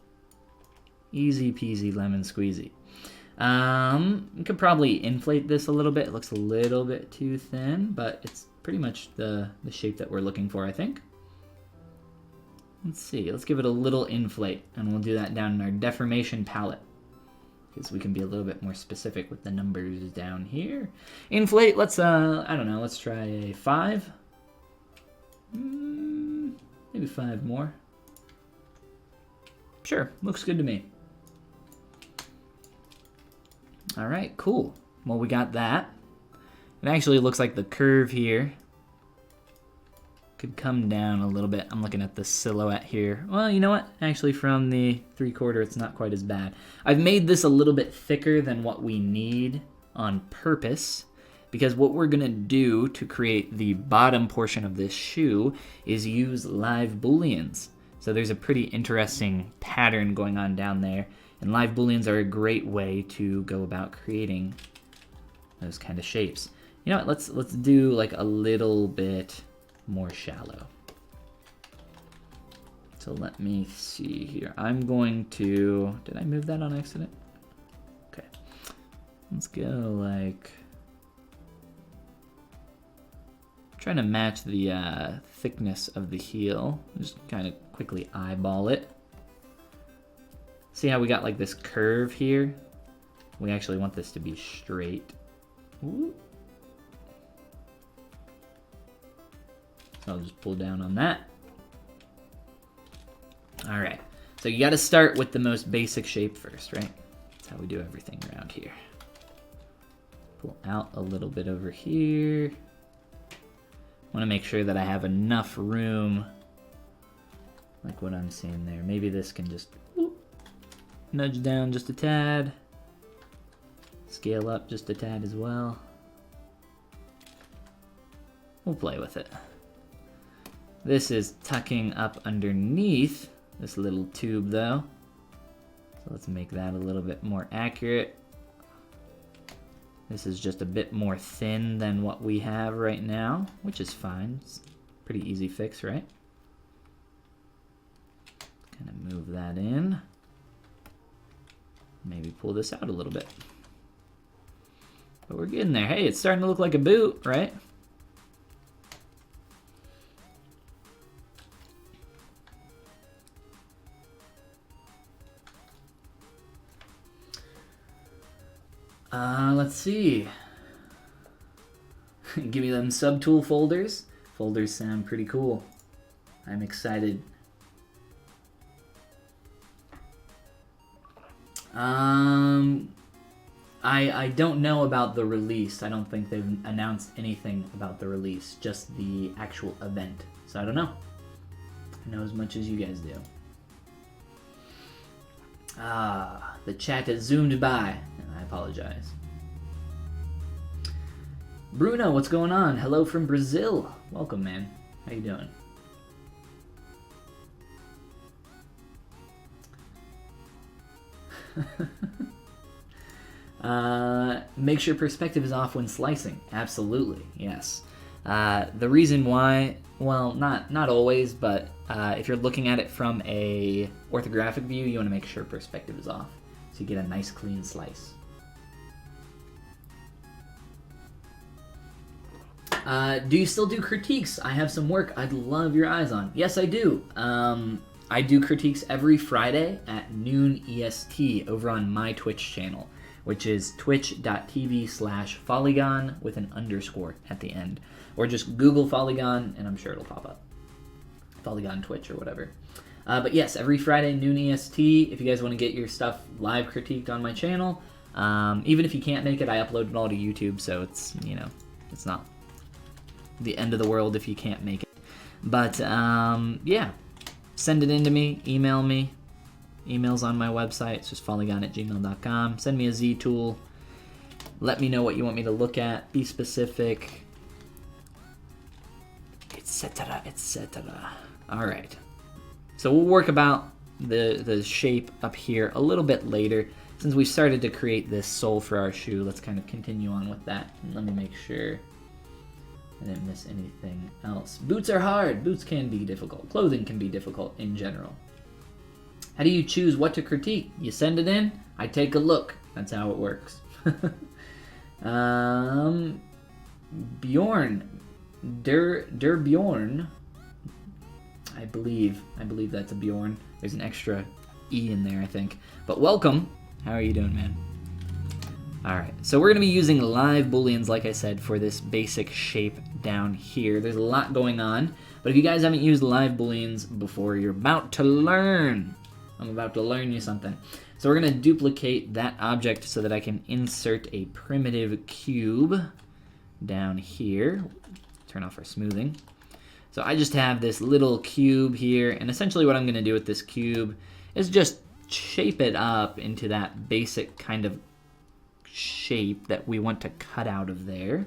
Easy peasy lemon squeezy. You could probably inflate this a little bit. It looks a little bit too thin, but it's pretty much the shape that we're looking for, I think. Let's see, let's give it a little inflate, and we'll do that down in our deformation palette, because we can be a little bit more specific with the numbers down here. Inflate, let's, I don't know, let's try a 5. Maybe 5 more. Sure, looks good to me. All right, cool. Well, we got that. It actually looks like the curve here could come down a little bit. I'm looking at the silhouette here. Well, you know what? Actually, from the 3/4, it's not quite as bad. I've made this a little bit thicker than what we need on purpose, because what we're gonna do to create the bottom portion of this shoe is use live booleans. So there's a pretty interesting pattern going on down there, and live booleans are a great way to go about creating those kind of shapes. You know what? Let's do like a little bit more shallow. So let me see here. I'm going to, did I move that on accident? Okay, let's go like, trying to match the thickness of the heel. Just kind of quickly eyeball it. See how we got like this curve here? We actually want this to be straight. Ooh. So I'll just pull down on that. All right, so So you got to start with the most basic shape first, right? That's how we do everything around here. Pull out a little bit over here. Want to make sure that I have enough room, like what I'm seeing there. Maybe this can just nudge down just a tad. Scale up just a tad as well. We'll play with it. This is tucking up underneath this little tube though. So let's make that a little bit more accurate. This is just a bit more thin than what we have right now, which is fine. It's a pretty easy fix, right? Kind of move that in. Maybe pull this out a little bit. But we're getting there. Hey, it's starting to look like a boot, right? Let's see. Give me them subtool folders. Folders sound pretty cool. I'm excited. I don't know about the release. I don't think they've announced anything about the release, just the actual event. So I don't know. I know as much as you guys do. The chat has zoomed by, and I apologize. Bruno, what's going on? Hello from Brazil. Welcome, man. How you doing? Make sure perspective is off when slicing. Absolutely, yes. The reason why, well, not always, but if you're looking at it from a orthographic view, you want to make sure perspective is off, so you get a nice clean slice. Do you still do critiques? I have some work I'd love your eyes on. Yes, I do. I do critiques every Friday at noon EST over on my Twitch channel, which is twitch.tv/Polygon with an underscore at the end. Or just Google Polygon, and I'm sure it'll pop up. Polygon Twitch or whatever. But yes, every Friday, noon EST, if you guys want to get your stuff live critiqued on my channel. Even if you can't make it, I upload it all to YouTube, so it's, you know, it's not the end of the world if you can't make it. But, yeah. Send it in to me, email me. Email's on my website. It's just polygon@gmail.com. Send me a Z tool. Let me know what you want me to look at. Be specific. Etc. etc. All right. So we'll work about the shape up here a little bit later. Since we started to create this sole for our shoe, let's kind of continue on with that. And let me make sure I didn't miss anything else. Boots are hard. Boots can be difficult. Clothing can be difficult in general. How do you choose what to critique? You send it in, I take a look. That's how it works. Bjorn. Der Bjorn. I believe that's a Bjorn. There's an extra E in there, I think. But welcome. How are you doing, man? Alright, so we're going to be using live booleans, like I said, for this basic shape down here. There's a lot going on, but if you guys haven't used live booleans before, you're about to learn. I'm about to learn you something. So we're going to duplicate that object so that I can insert a primitive cube down here. Turn off our smoothing. So I just have this little cube here, and essentially what I'm going to do with this cube is just shape it up into that basic kind of shape that we want to cut out of there,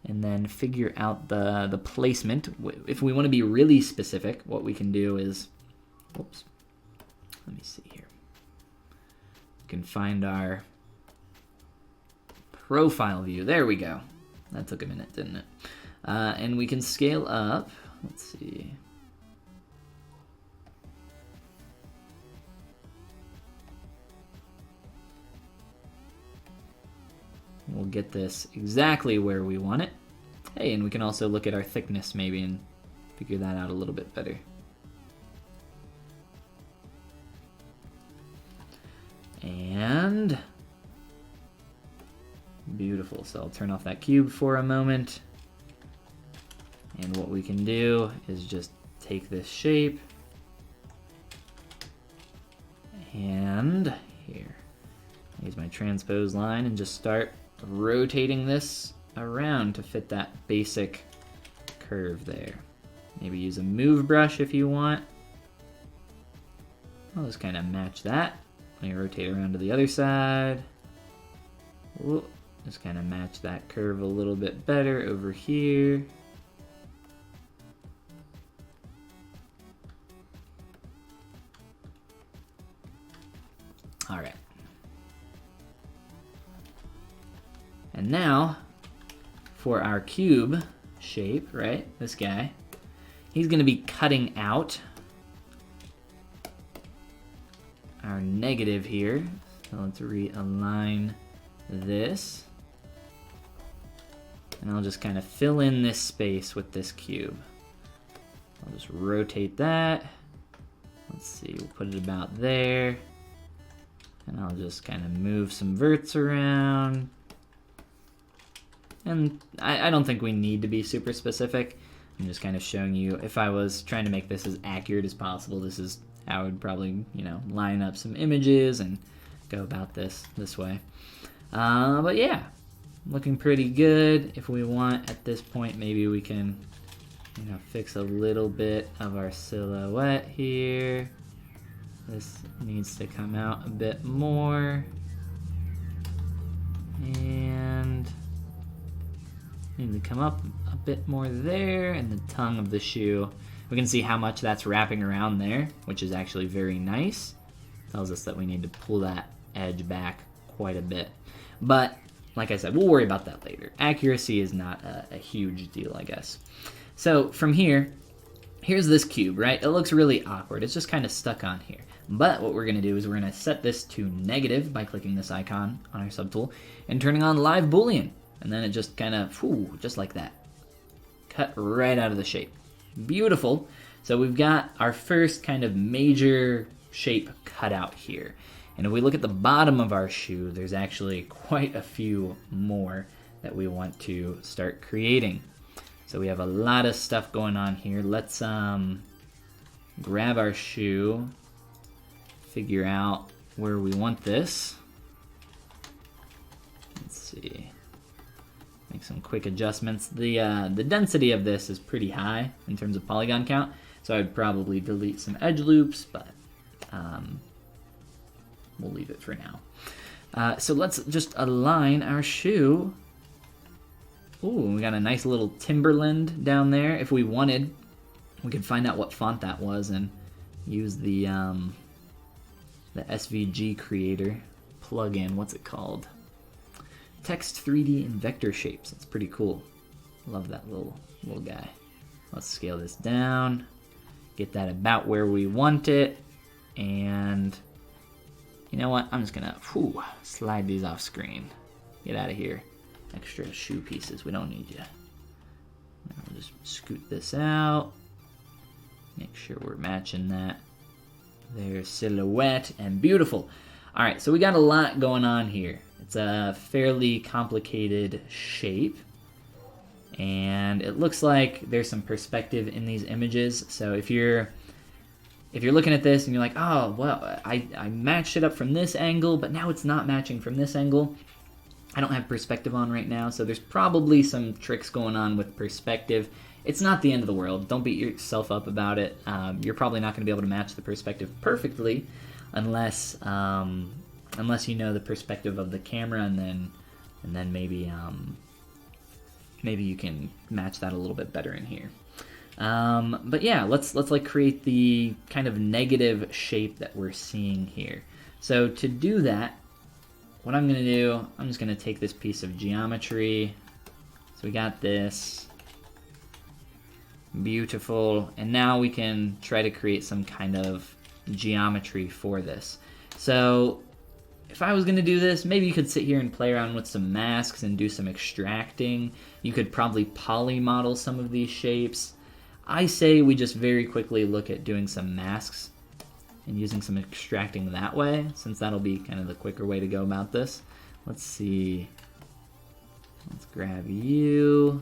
and then figure out the placement. If we want to be really specific, what we can do is, whoops, let me see here. We can find our profile view. There we go. That took a minute, didn't it? And we can scale up. Let's see. We'll get this exactly where we want it. Hey, and we can also look at our thickness maybe and figure that out a little bit better. And beautiful. So I'll turn off that cube for a moment. And what we can do is just take this shape And here, use my transpose line and just start rotating this around to fit that basic curve there. Maybe use a move brush if you want. I'll just kind of match that. Let me rotate around to the other side. Ooh, just kind of match that curve a little bit better over here. All right. And now, for our cube shape, right, this guy, he's gonna be cutting out our negative here. So let's realign this. And I'll just kind of fill in this space with this cube. I'll just rotate that. Let's see, we'll put it about there. And I'll just kind of move some verts around. And I don't think we need to be super specific. I'm just kind of showing you, if I was trying to make this as accurate as possible, this is how I would probably, you know, line up some images and go about this way. But yeah, looking pretty good. If we want, at this point, maybe we can, you know, fix a little bit of our silhouette here. This needs to come out a bit more. And need to come up a bit more there, and the tongue of the shoe. We can see how much that's wrapping around there, which is actually very nice. Tells us that we need to pull that edge back quite a bit. But, like I said, we'll worry about that later. Accuracy is not a huge deal, I guess. So, from here, here's this cube, right? It looks really awkward. It's just kind of stuck on here. But what we're going to do is we're going to set this to negative by clicking this icon on our subtool and turning on live Boolean. And then it just kind of, just like that. Cut right out of the shape. Beautiful. So we've got our first kind of major shape cut out here. And if we look at the bottom of our shoe, there's actually quite a few more that we want to start creating. So we have a lot of stuff going on here. Let's grab our shoe, figure out where we want this. Let's see. Make some quick adjustments. The density of this is pretty high in terms of polygon count, so I'd probably delete some edge loops, but we'll leave it for now. So let's just align our shoe. Ooh, we got a nice little Timberland down there. If we wanted, we could find out what font that was and use the SVG creator plugin. What's it called? Text 3D and vector shapes. That's pretty cool. Love that little guy. Let's scale this down, get that about where we want it, and you know what? I'm just gonna slide these off screen. Get out of here. Extra shoe pieces. We don't need you. We'll just scoot this out. Make sure we're matching that. There's silhouette and beautiful. All right, so we got a lot going on here. It's a fairly complicated shape, and it looks like there's some perspective in these images. So if you're looking at this and you're like, oh, well, I matched it up from this angle, but now it's not matching from this angle. I don't have perspective on right now, so there's probably some tricks going on with perspective. It's not the end of the world. Don't beat yourself up about it. You're probably not going to be able to match the perspective perfectly unless you know the perspective of the camera, and then maybe you can match that a little bit better in here. But yeah, let's like create the kind of negative shape that we're seeing here. So to do that, what I'm going to do, I'm just going to take this piece of geometry. So we got this. Beautiful. And now we can try to create some kind of geometry for this. So if I was going to do this, maybe you could sit here and play around with some masks and do some extracting. You could probably poly model some of these shapes. I say we just very quickly look at doing some masks and using some extracting that way, since that'll be kind of the quicker way to go about this. Let's see. Let's grab you.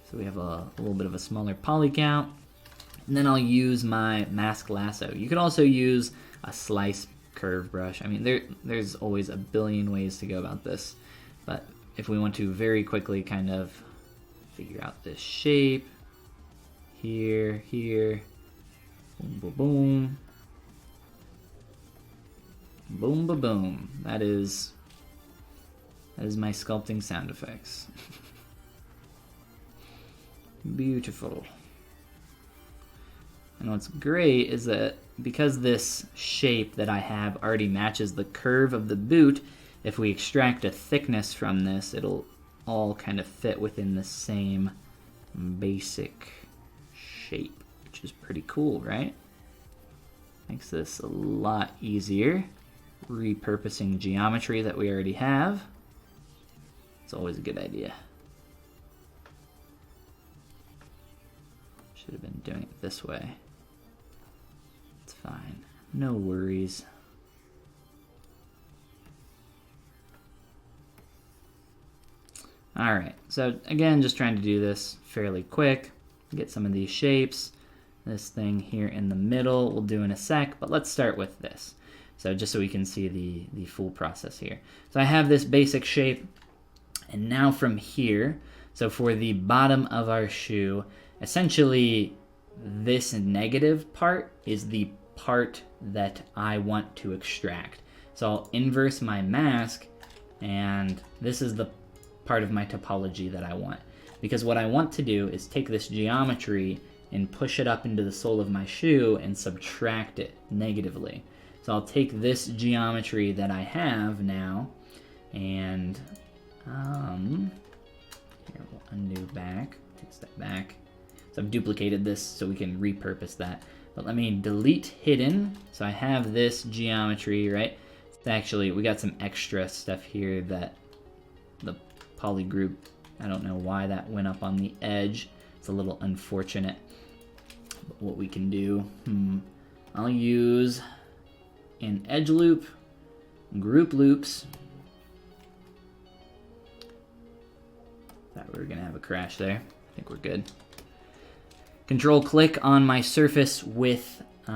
So we have a little bit of a smaller poly count. And then I'll use my mask lasso. You could also use a slice curve brush. I mean, there's always a billion ways to go about this. But if we want to very quickly kind of figure out this shape, here, boom, boom, boom. Boom, ba boom. That is my sculpting sound effects. Beautiful. And what's great is that because this shape that I have already matches the curve of the boot, if we extract a thickness from this, it'll all kind of fit within the same basic shape, which is pretty cool, right? Makes this a lot easier. Repurposing geometry that we already have. It's always a good idea. Should have been doing it this way. It's fine. No worries. Alright, so again, just trying to do this fairly quick. Get some of these shapes. This thing here in the middle we'll do in a sec, but let's start with this. So just so we can see the full process here. So I have this basic shape, and now from here, so for the bottom of our shoe, essentially this negative part is the part that I want to extract. So I'll inverse my mask, and this is the part of my topology that I want. Because what I want to do is take this geometry and push it up into the sole of my shoe and subtract it negatively. So I'll take this geometry that I have now, and here we'll undo back, take a step back. So I've duplicated this so we can repurpose that. But let me delete hidden. So I have this geometry, right? It's actually, we got some extra stuff here that the poly group, I don't know why that went up on the edge. It's a little unfortunate. But what we can do, I'll use an edge loop, group loops. Thought we were gonna have a crash there. I think we're good. Control click on my surface with, it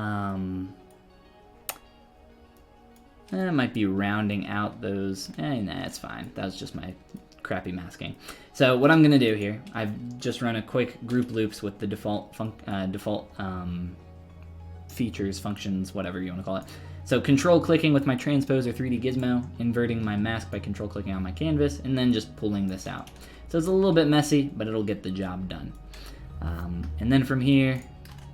might be rounding out those, nah, it's fine. That was just my crappy masking. So what I'm gonna do here, I've just run a quick group loops with the default features, functions, whatever you wanna call it. So control clicking with my transpose or 3D gizmo, inverting my mask by control clicking on my canvas, and then just pulling this out. So it's a little bit messy, but it'll get the job done. And then from here,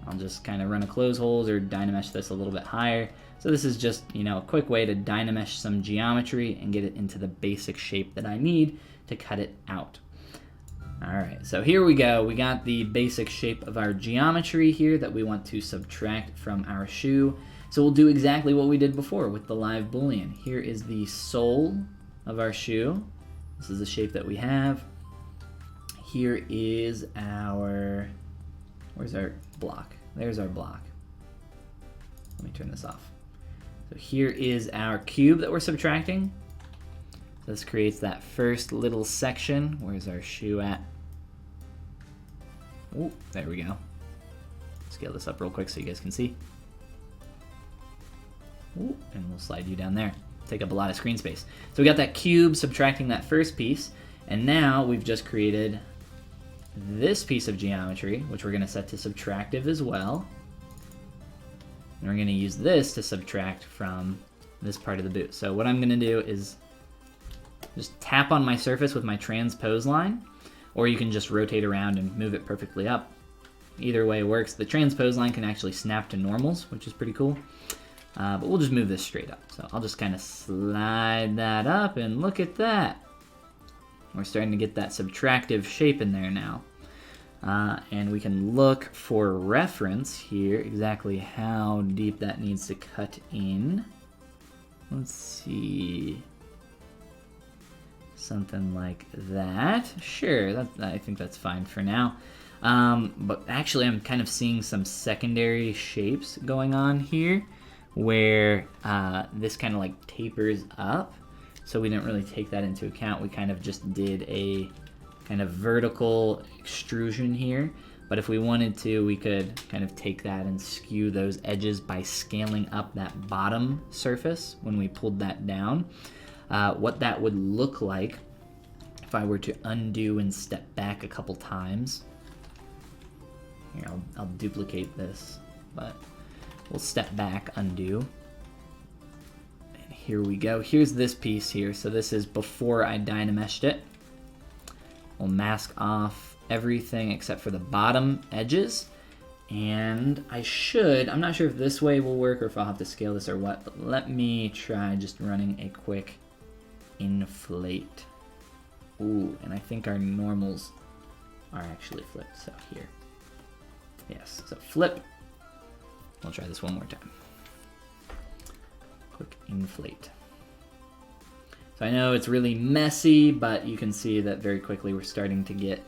I'll just kind of run a close holes or dynamesh this a little bit higher. So this is just, a quick way to dynamesh some geometry and get it into the basic shape that I need to cut it out. All right, so here we go. We got the basic shape of our geometry here that we want to subtract from our shoe. So we'll do exactly what we did before with the live boolean. Here is the sole of our shoe. This is the shape that we have. Here is our, where's our block? There's our block. Let me turn this off. So here is our cube that we're subtracting. So this creates that first little section. Where's our shoe at? Oh, there we go. Scale this up real quick so you guys can see. Ooh, and we'll slide you down there. Take up a lot of screen space. So we got that cube subtracting that first piece, and now we've just created this piece of geometry, which we're going to set to subtractive as well. And we're going to use this to subtract from this part of the boot. So what I'm going to do is just tap on my surface with my transpose line, or you can just rotate around and move it perfectly up. Either way works. The transpose line can actually snap to normals, which is pretty cool. But we'll just move this straight up. So I'll just kind of slide that up, and look at that. We're starting to get that subtractive shape in there now. And we can look for reference here, exactly how deep that needs to cut in. Let's see. Something like that. Sure, I think that's fine for now. But actually I'm kind of seeing some secondary shapes going on here where this kind of like tapers up. So we didn't really take that into account. We kind of just did a kind of vertical extrusion here. But if we wanted to, we could kind of take that and skew those edges by scaling up that bottom surface when we pulled that down. What that would look like if I were to undo and step back a couple times. Here, I'll duplicate this, but we'll step back, undo. And here we go. Here's this piece here. So this is before I dynameshed it. We'll mask off everything except for the bottom edges. And I'm not sure if this way will work or if I'll have to scale this or what, but let me try just running a quick inflate. Ooh, and I think our normals are actually flipped, so here. Yes, so flip. We'll try this one more time. Quick inflate. So I know it's really messy, but you can see that very quickly we're starting to get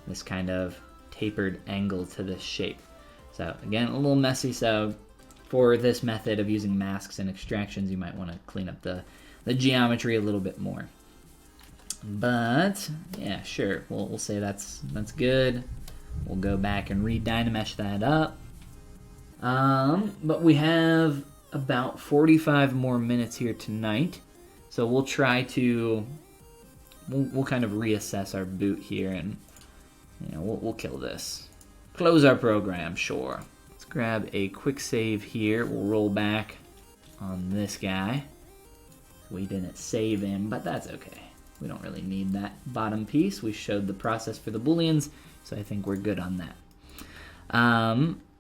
this kind of tapered angle to this shape. So again, a little messy, so for this method of using masks and extractions, you might want to clean up the geometry a little bit more. But yeah, sure, we'll say that's good. We'll go back and re-dynamesh that up. But we have about 45 more minutes here tonight, so we'll try to we'll kind of reassess our boot here, and we'll kill this. Close our program, sure. Let's grab a quick save here. We'll roll back on this guy. We didn't save him, but that's okay. We don't really need that bottom piece. We showed the process for the Booleans, so I think we're good on that.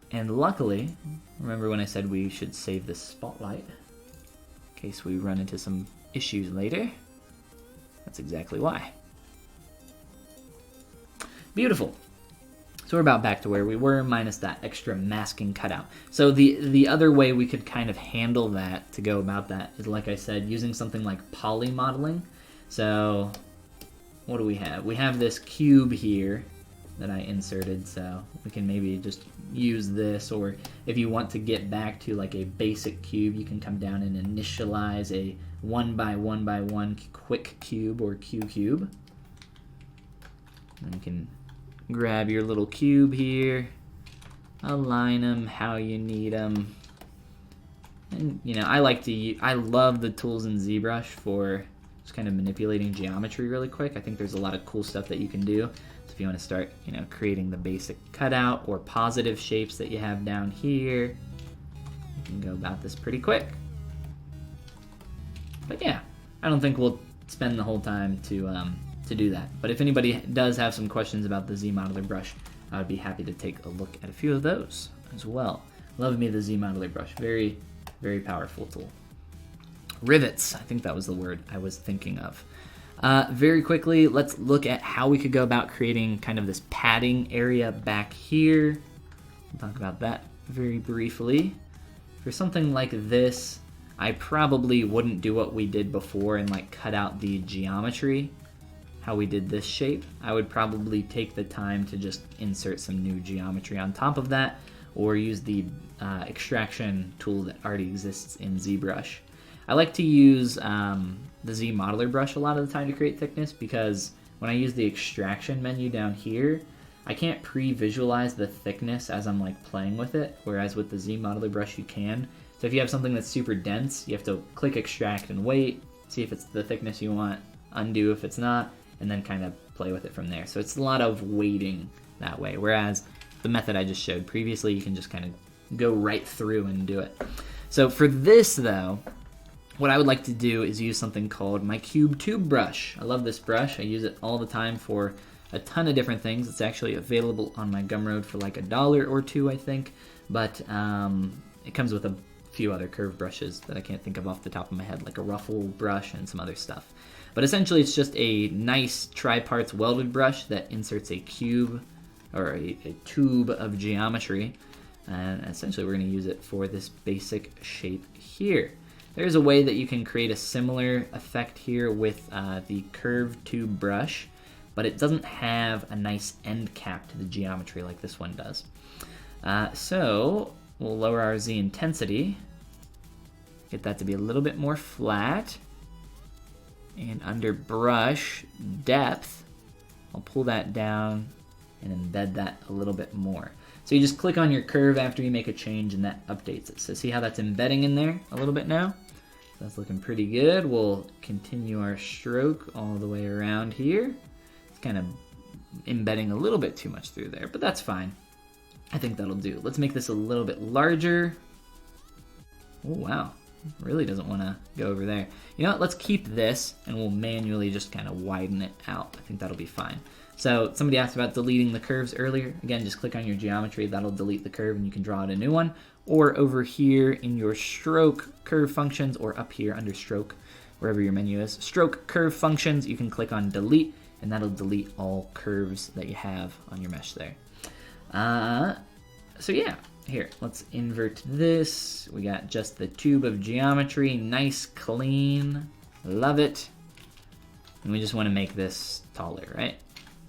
And luckily, remember when I said we should save this spotlight in case we run into some issues later? That's exactly why. Beautiful. So we're about back to where we were, minus that extra masking cutout. So the other way we could kind of handle that, to go about that, is like I said, using something like poly modeling. So what do we have? We have this cube here that I inserted, so we can maybe just use this, or if you want to get back to like a basic cube, you can come down and initialize a 1 by 1 by 1 quick cube or Q cube. And you can grab your little cube here, align them how you need them. And I love the tools in ZBrush for just kind of manipulating geometry really quick. I think there's a lot of cool stuff that you can do. So if you want to start, creating the basic cutout or positive shapes that you have down here, you can go about this pretty quick. But yeah, I don't think we'll spend the whole time to do that. But if anybody does have some questions about the ZModeler brush, I would be happy to take a look at a few of those as well. Love me the ZModeler brush. Very, very powerful tool. Rivets, I think that was the word I was thinking of. Very quickly, let's look at how we could go about creating kind of this padding area back here. We'll talk about that very briefly. For something like this, I probably wouldn't do what we did before and like cut out the geometry, how we did this shape. I would probably take the time to just insert some new geometry on top of that, or use the extraction tool that already exists in ZBrush. I like to use the ZModeler brush a lot of the time to create thickness, because when I use the extraction menu down here, I can't pre-visualize the thickness as I'm like playing with it, whereas with the ZModeler brush you can. So if you have something that's super dense, you have to click extract and wait, see if it's the thickness you want, undo if it's not, and then kind of play with it from there. So it's a lot of waiting that way, whereas the method I just showed previously, you can just kind of go right through and do it. So for this though, what I would like to do is use something called my Cube Tube brush. I love this brush. I use it all the time for a ton of different things. It's actually available on my Gumroad for like $1 or $2, I think. But it comes with a few other curve brushes that I can't think of off the top of my head, like a ruffle brush and some other stuff. But essentially it's just a nice tri-parts welded brush that inserts a cube or a tube of geometry. And essentially we're going to use it for this basic shape here. There's a way that you can create a similar effect here with the curved tube brush, but it doesn't have a nice end cap to the geometry like this one does. So we'll lower our Z intensity, get that to be a little bit more flat, and under brush depth, I'll pull that down and embed that a little bit more. So you just click on your curve after you make a change and that updates it. So see how that's embedding in there a little bit now? So that's looking pretty good. We'll continue our stroke all the way around here. It's kind of embedding a little bit too much through there, but that's fine. I think that'll do. Let's make this a little bit larger. Oh, wow. Really doesn't want to go over there. You know what? Let's keep this and we'll manually just kind of widen it out. I think that'll be fine. So somebody asked about deleting the curves earlier. Again, just click on your geometry. That'll delete the curve and you can draw out a new one. Or over here in your stroke curve functions, or up here under stroke, wherever your menu is, stroke curve functions, you can click on delete and that'll delete all curves that you have on your mesh there. So yeah, here, let's invert this. We got just the tube of geometry, nice, clean, love it. And we just want to make this taller, right?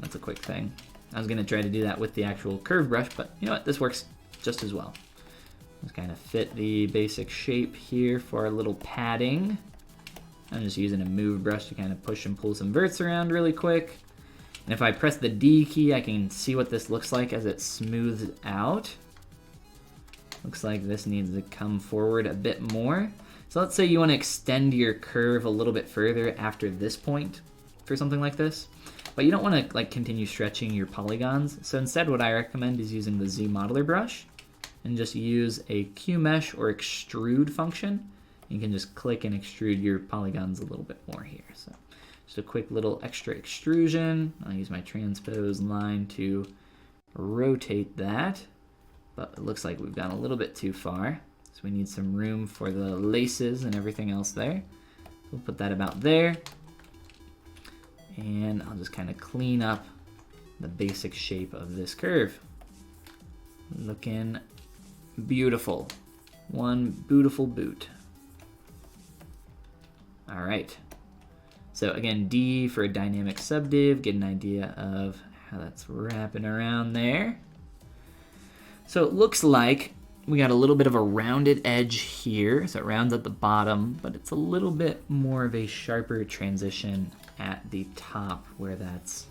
That's a quick thing. I was gonna try to do that with the actual curve brush, but you know what, this works just as well. Just kind of fit the basic shape here for a little padding. I'm just using a move brush to kind of push and pull some verts around really quick. And if I press the D key, I can see what this looks like as it smooths out. Looks like this needs to come forward a bit more. So let's say you want to extend your curve a little bit further after this point for something like this, but you don't want to like continue stretching your polygons. So instead what I recommend is using the ZModeler brush and just use a Q mesh or extrude function. You can just click and extrude your polygons a little bit more here. So just a quick little extra extrusion. I'll use my transpose line to rotate that, but it looks like we've gone a little bit too far. So we need some room for the laces and everything else there. We'll put that about there. And I'll just kind of clean up the basic shape of this curve. Looking beautiful. One beautiful boot. All right. So again, D for a dynamic subdiv, get an idea of how that's wrapping around there. So it looks like we got a little bit of a rounded edge here, so it rounds at the bottom, but it's a little bit more of a sharper transition at the top where that's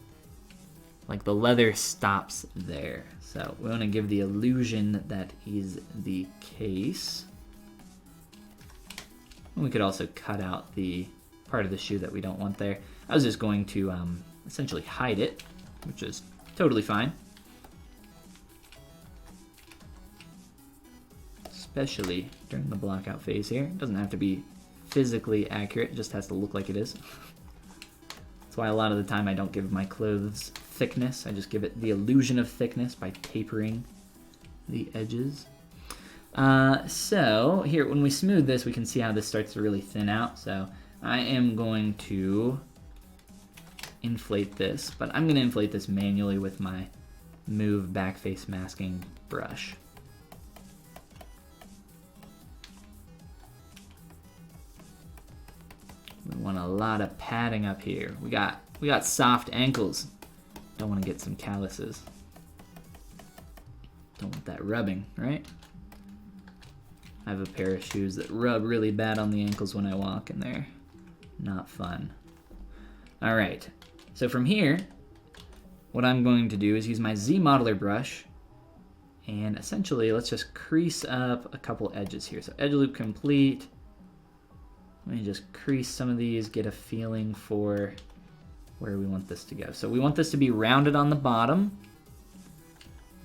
like the leather stops there. So we want to give the illusion that that is the case. And we could also cut out the part of the shoe that we don't want there. I was just going to essentially hide it, which is totally fine. Especially during the blockout phase here. It doesn't have to be physically accurate, it just has to look like it is. That's why a lot of the time I don't give my clothes thickness, I just give it the illusion of thickness by tapering the edges. So here, when we smooth this, we can see how this starts to really thin out. So I am going to inflate this, but I'm going to inflate this manually with my Move Backface Masking brush. We want a lot of padding up here. We got soft ankles. Don't want to get some calluses. Don't want that rubbing, right? I have a pair of shoes that rub really bad on the ankles when I walk, and they're not fun. All right, so from here, what I'm going to do is use my ZModeler brush, and essentially let's just crease up a couple edges here. So edge loop complete. Let me just crease some of these, get a feeling for where we want this to go. So we want this to be rounded on the bottom,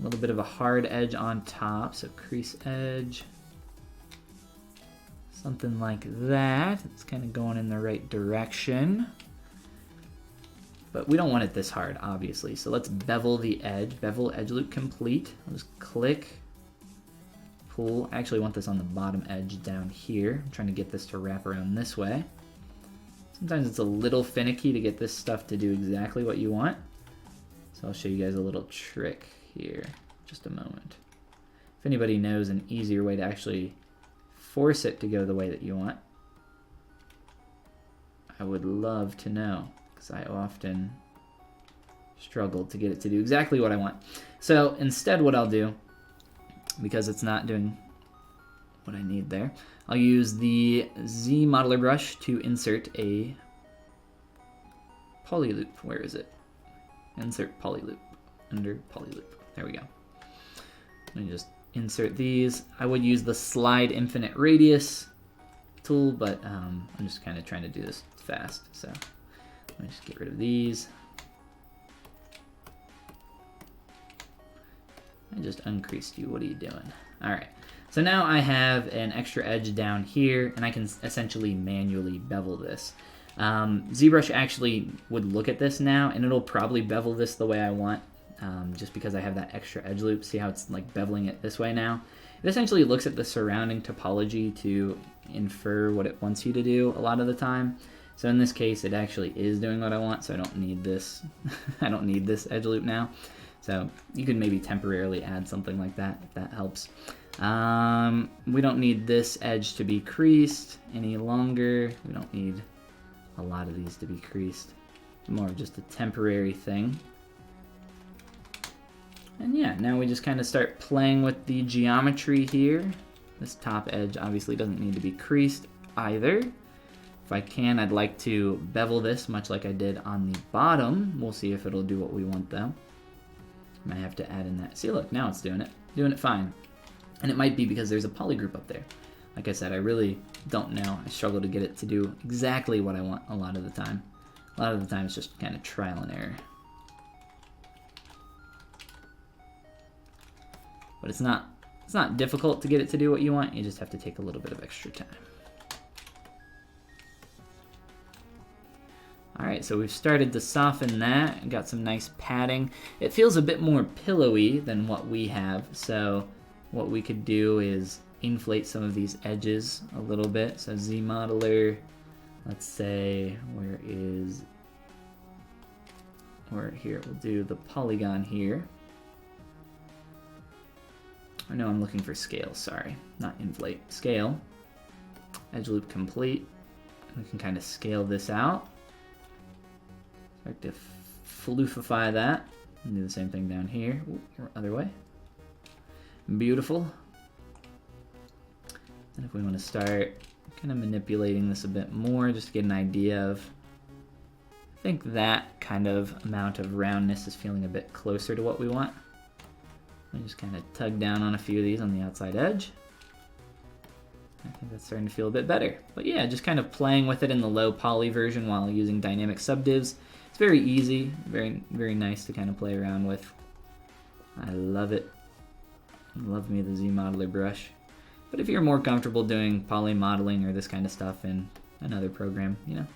a little bit of a hard edge on top, so crease edge. Something like that. It's kind of going in the right direction. But we don't want it this hard, obviously. So let's bevel the edge. Bevel edge loop complete. I'll just click, pull. I actually want this on the bottom edge down here. I'm trying to get this to wrap around this way. Sometimes it's a little finicky to get this stuff to do exactly what you want. So I'll show you guys a little trick here. Just a moment. If anybody knows an easier way to actually force it to go the way that you want, I would love to know, because I often struggle to get it to do exactly what I want. So instead what I'll do, because it's not doing what I need there, I'll use the ZModeler brush to insert a poly loop. Where is it? Insert poly loop. under polyloop. There we go. Let me just insert these. I would use the slide infinite radius tool, but I'm just kind of trying to do this fast. So let me just get rid of these. I just uncreased you. What are you doing? All right. So now I have an extra edge down here, and I can essentially manually bevel this. ZBrush actually would look at this now, and it'll probably bevel this the way I want, just because I have that extra edge loop. See how it's like beveling it this way now? It essentially looks at the surrounding topology to infer what it wants you to do a lot of the time. So in this case, it actually is doing what I want, so I don't need this. I don't need this edge loop now. So you can maybe temporarily add something like that if that helps. We don't need this edge to be creased any longer. We don't need a lot of these to be creased. It's more of just a temporary thing. And yeah, now we just kind of start playing with the geometry here. This top edge obviously doesn't need to be creased either. If I can, I'd like to bevel this much like I did on the bottom. We'll see if it'll do what we want though. Might have to add in that. See, look, now it's doing it fine. And it might be because there's a poly group up there. Like I said, I really don't know. I struggle to get it to do exactly what I want a lot of the time. A lot of the time it's just kind of trial and error. But it's not difficult to get it to do what you want. You just have to take a little bit of extra time. All right, so we've started to soften that, got some nice padding. It feels a bit more pillowy than what we have, so what we could do is inflate some of these edges a little bit. So ZModeler, let's say, where here, we'll do the polygon here. Or no, I'm looking for scale, sorry, not inflate, scale. Edge loop complete. We can kind of scale this out. Start to floofify that. And do the same thing down here. Ooh, or other way. Beautiful. And if we want to start kind of manipulating this a bit more, just to get an idea of, I think that kind of amount of roundness is feeling a bit closer to what we want. I just kind of tug down on a few of these on the outside edge. I think that's starting to feel a bit better. But yeah, just kind of playing with it in the low poly version while using dynamic subdivs. It's very easy, very, very nice to kind of play around with. I love it. Love me the ZModeler brush. But if you're more comfortable doing poly modeling or this kind of stuff in another program, you know,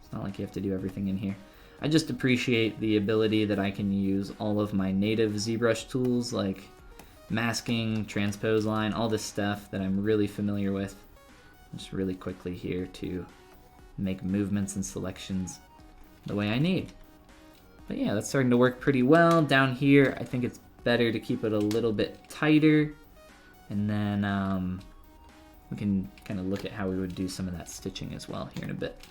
it's not like you have to do everything in here. I just appreciate the ability that I can use all of my native ZBrush tools like masking, transpose line, all this stuff that I'm really familiar with, just really quickly here to make movements and selections the way I need. But yeah, that's starting to work pretty well. Down here, I think it's better to keep it a little bit tighter, and then we can kind of look at how we would do some of that stitching as well here in a bit.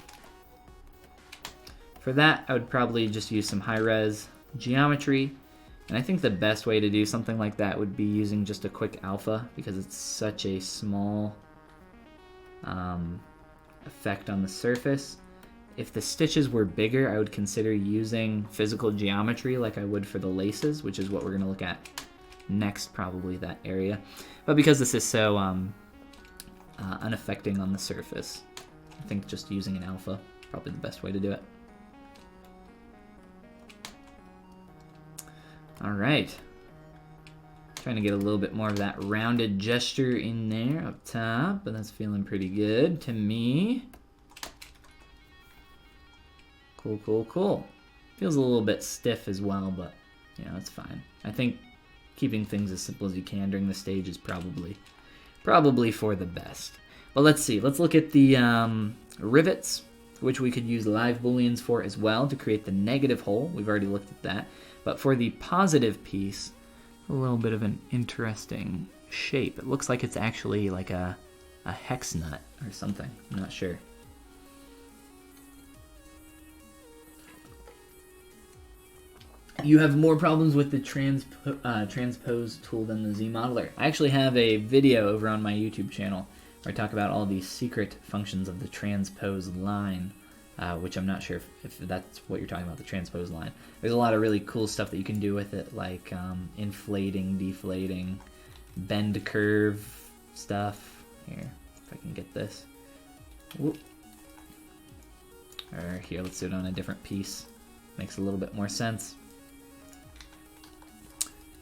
For that, I would probably just use some high-res geometry, and I think the best way to do something like that would be using just a quick alpha, because it's such a small effect on the surface. If the stitches were bigger, I would consider using physical geometry like I would for the laces, which is what we're going to look at next, probably that area. But because this is so unaffecting on the surface, I think just using an alpha is probably the best way to do it. All right. Trying to get a little bit more of that rounded gesture in there up top, but that's feeling pretty good to me. Cool, cool, cool. Feels a little bit stiff as well, but you know, it's fine. I think keeping things as simple as you can during the stage is probably for the best. But let's see. Let's look at the rivets, which we could use live booleans for as well to create the negative hole. We've already looked at that. But for the positive piece, a little bit of an interesting shape. It looks like it's actually like a hex nut or something. I'm not sure. You have more problems with the transpose tool than the ZModeler. I actually have a video over on my YouTube channel where I talk about all these secret functions of the transpose line. which I'm not sure if that's what you're talking about, the transpose line. There's a lot of really cool stuff that you can do with it, like inflating, deflating, bend curve stuff. Here, if I can get this. Whoop. Or here, let's do it on a different piece. Makes a little bit more sense.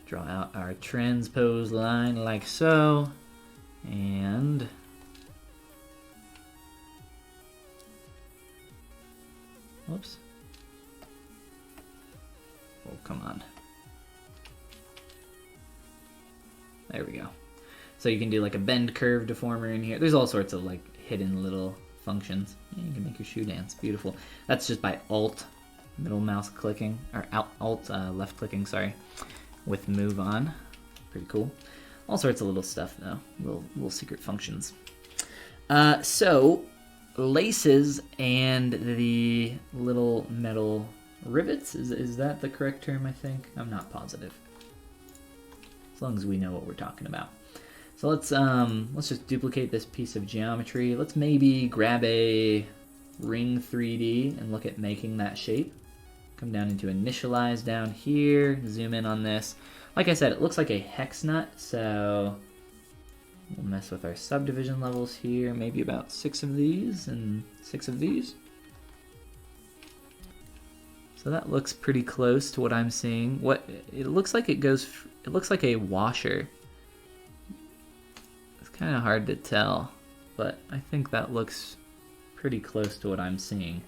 Draw out our transpose line like so, and whoops. Oh, come on. There we go. So you can do like a bend curve deformer in here. There's all sorts of like hidden little functions. Yeah, you can make your shoe dance. Beautiful. That's just by Alt, middle mouse clicking, or Alt left clicking, sorry, with move on. Pretty cool. All sorts of little stuff though, little secret functions. So laces and the little metal rivets, is that the correct term? I think I'm not positive, as long as we know what we're talking about. So let's just duplicate this piece of geometry. Let's maybe grab a ring 3D and look at making that shape. Come down into initialize down here, zoom in on this. Like I said, it looks like a hex nut, so we'll mess with our subdivision levels here, maybe about 6 of these and 6 of these. So that looks pretty close to what I'm seeing. What it looks like it looks like a washer. It's kind of hard to tell, but I think that looks pretty close to what I'm seeing.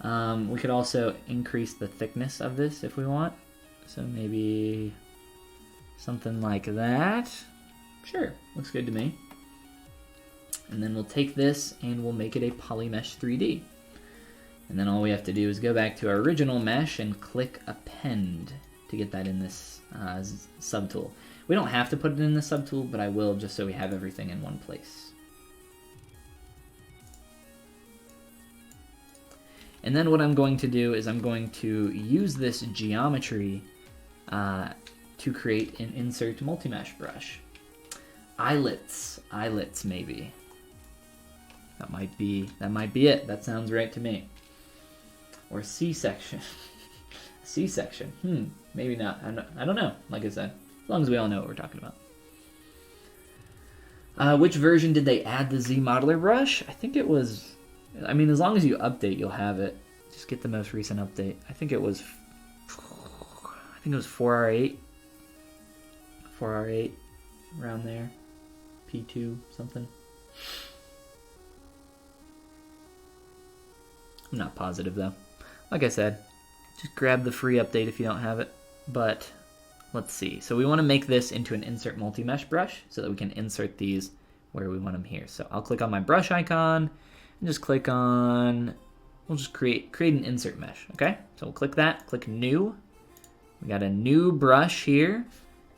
We could also increase the thickness of this if we want. So maybe something like that. Sure, looks good to me. And then we'll take this and we'll make it a polymesh 3D. And then all we have to do is go back to our original mesh and click append to get that in this subtool. We don't have to put it in the subtool, but I will just so we have everything in one place. And then what I'm going to do is I'm going to use this geometry to create an insert multi-mesh brush. Eyelets maybe. That might be it. That sounds right to me. Or C-section. C-section. Maybe not. I don't know. Like I said, as long as we all know what we're talking about. Which version did they add the ZModeler brush? I think it was. I mean, as long as you update, you'll have it. Just get the most recent update. I think it was 4R8. 4R8, around there. P2 something. I'm not positive though. Like I said, just grab the free update if you don't have it. But let's see. So we want to make this into an insert multi-mesh brush so that we can insert these where we want them here. So I'll click on my brush icon and just click on, we'll just create an insert mesh, okay? So we'll click that, click new. We got a new brush here.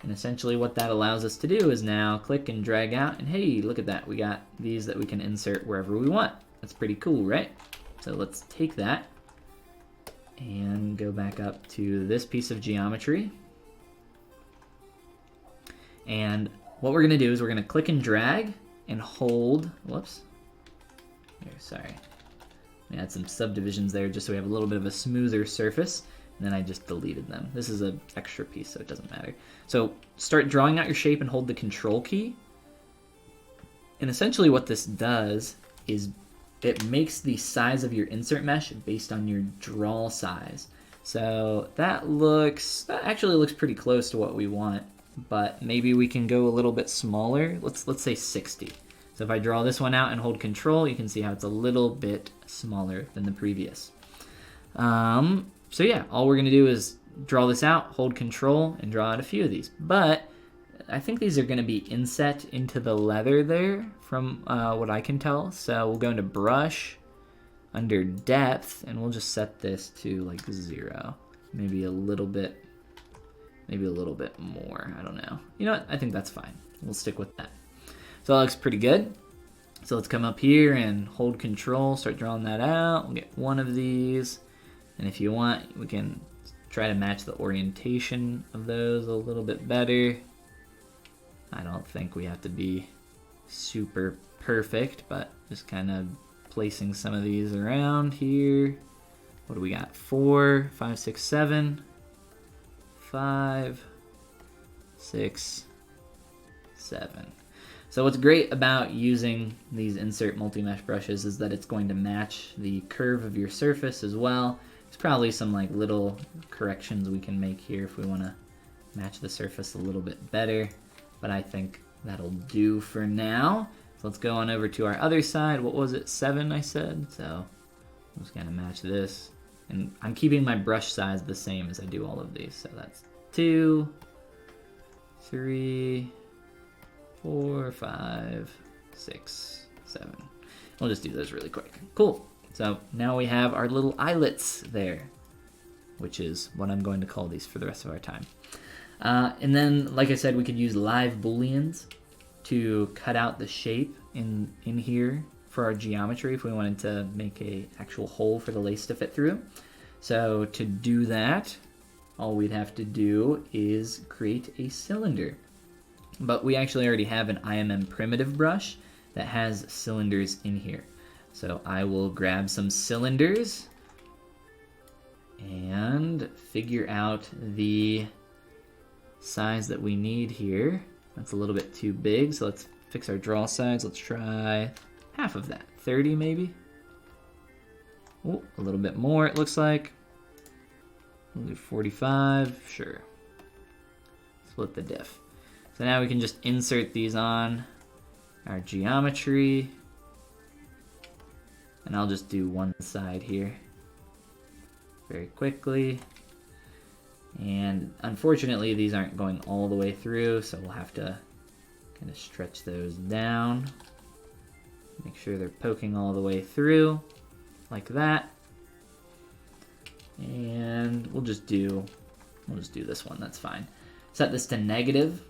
And essentially what that allows us to do is now click and drag out, and hey, look at that. We got these that we can insert wherever we want. That's pretty cool, right? So let's take that and go back up to this piece of geometry. And what we're gonna do is we're gonna click and drag and hold, whoops. Here, sorry. We had some subdivisions there just so we have a little bit of a smoother surface. And then I just deleted them. This is an extra piece, so it doesn't matter. So start drawing out your shape and hold the control key. And essentially what this does is it makes the size of your insert mesh based on your draw size. So that actually looks pretty close to what we want, but maybe we can go a little bit smaller. Let's say 60. So if I draw this one out and hold control, you can see how it's a little bit smaller than the previous. So yeah, all we're gonna do is draw this out, hold control, and draw out a few of these. But I think these are gonna be inset into the leather there from what I can tell. So we'll go into brush, under depth, and we'll just set this to like 0. Maybe a little bit more, I don't know. You know what, I think that's fine. We'll stick with that. So that looks pretty good. So let's come up here and hold control, start drawing that out. We'll get one of these. And if you want, we can try to match the orientation of those a little bit better. I don't think we have to be super perfect, but just kind of placing some of these around here. What do we got? 4, 5, 6, 7. 5, 6, 7. So what's great about using these insert multi-mesh brushes is that it's going to match the curve of your surface as well. There's probably some like little corrections we can make here if we want to match the surface a little bit better, but I think that'll do for now. So let's go on over to our other side. What was it? 7 I said. So I'm just gonna match this. And I'm keeping my brush size the same as I do all of these. So that's 2, 3, 4, 5, 6, 7. We'll just do those really quick. Cool. So now we have our little eyelets there, which is what I'm going to call these for the rest of our time. And then, like I said, we could use live booleans to cut out the shape in here for our geometry if we wanted to make a actual hole for the lace to fit through. So to do that, all we'd have to do is create a cylinder. But we actually already have an IMM primitive brush that has cylinders in here. So I will grab some cylinders and figure out the size that we need here. That's a little bit too big, so let's fix our draw size. Let's try half of that, 30 maybe. Oh, a little bit more it looks like. We'll do 45, sure. Split the diff. So now we can just insert these on our geometry. And I'll just do one side here very quickly. And unfortunately, these aren't going all the way through, so we'll have to kind of stretch those down. Make sure they're poking all the way through, like that. And we'll just do this one, that's fine. Set this to negative.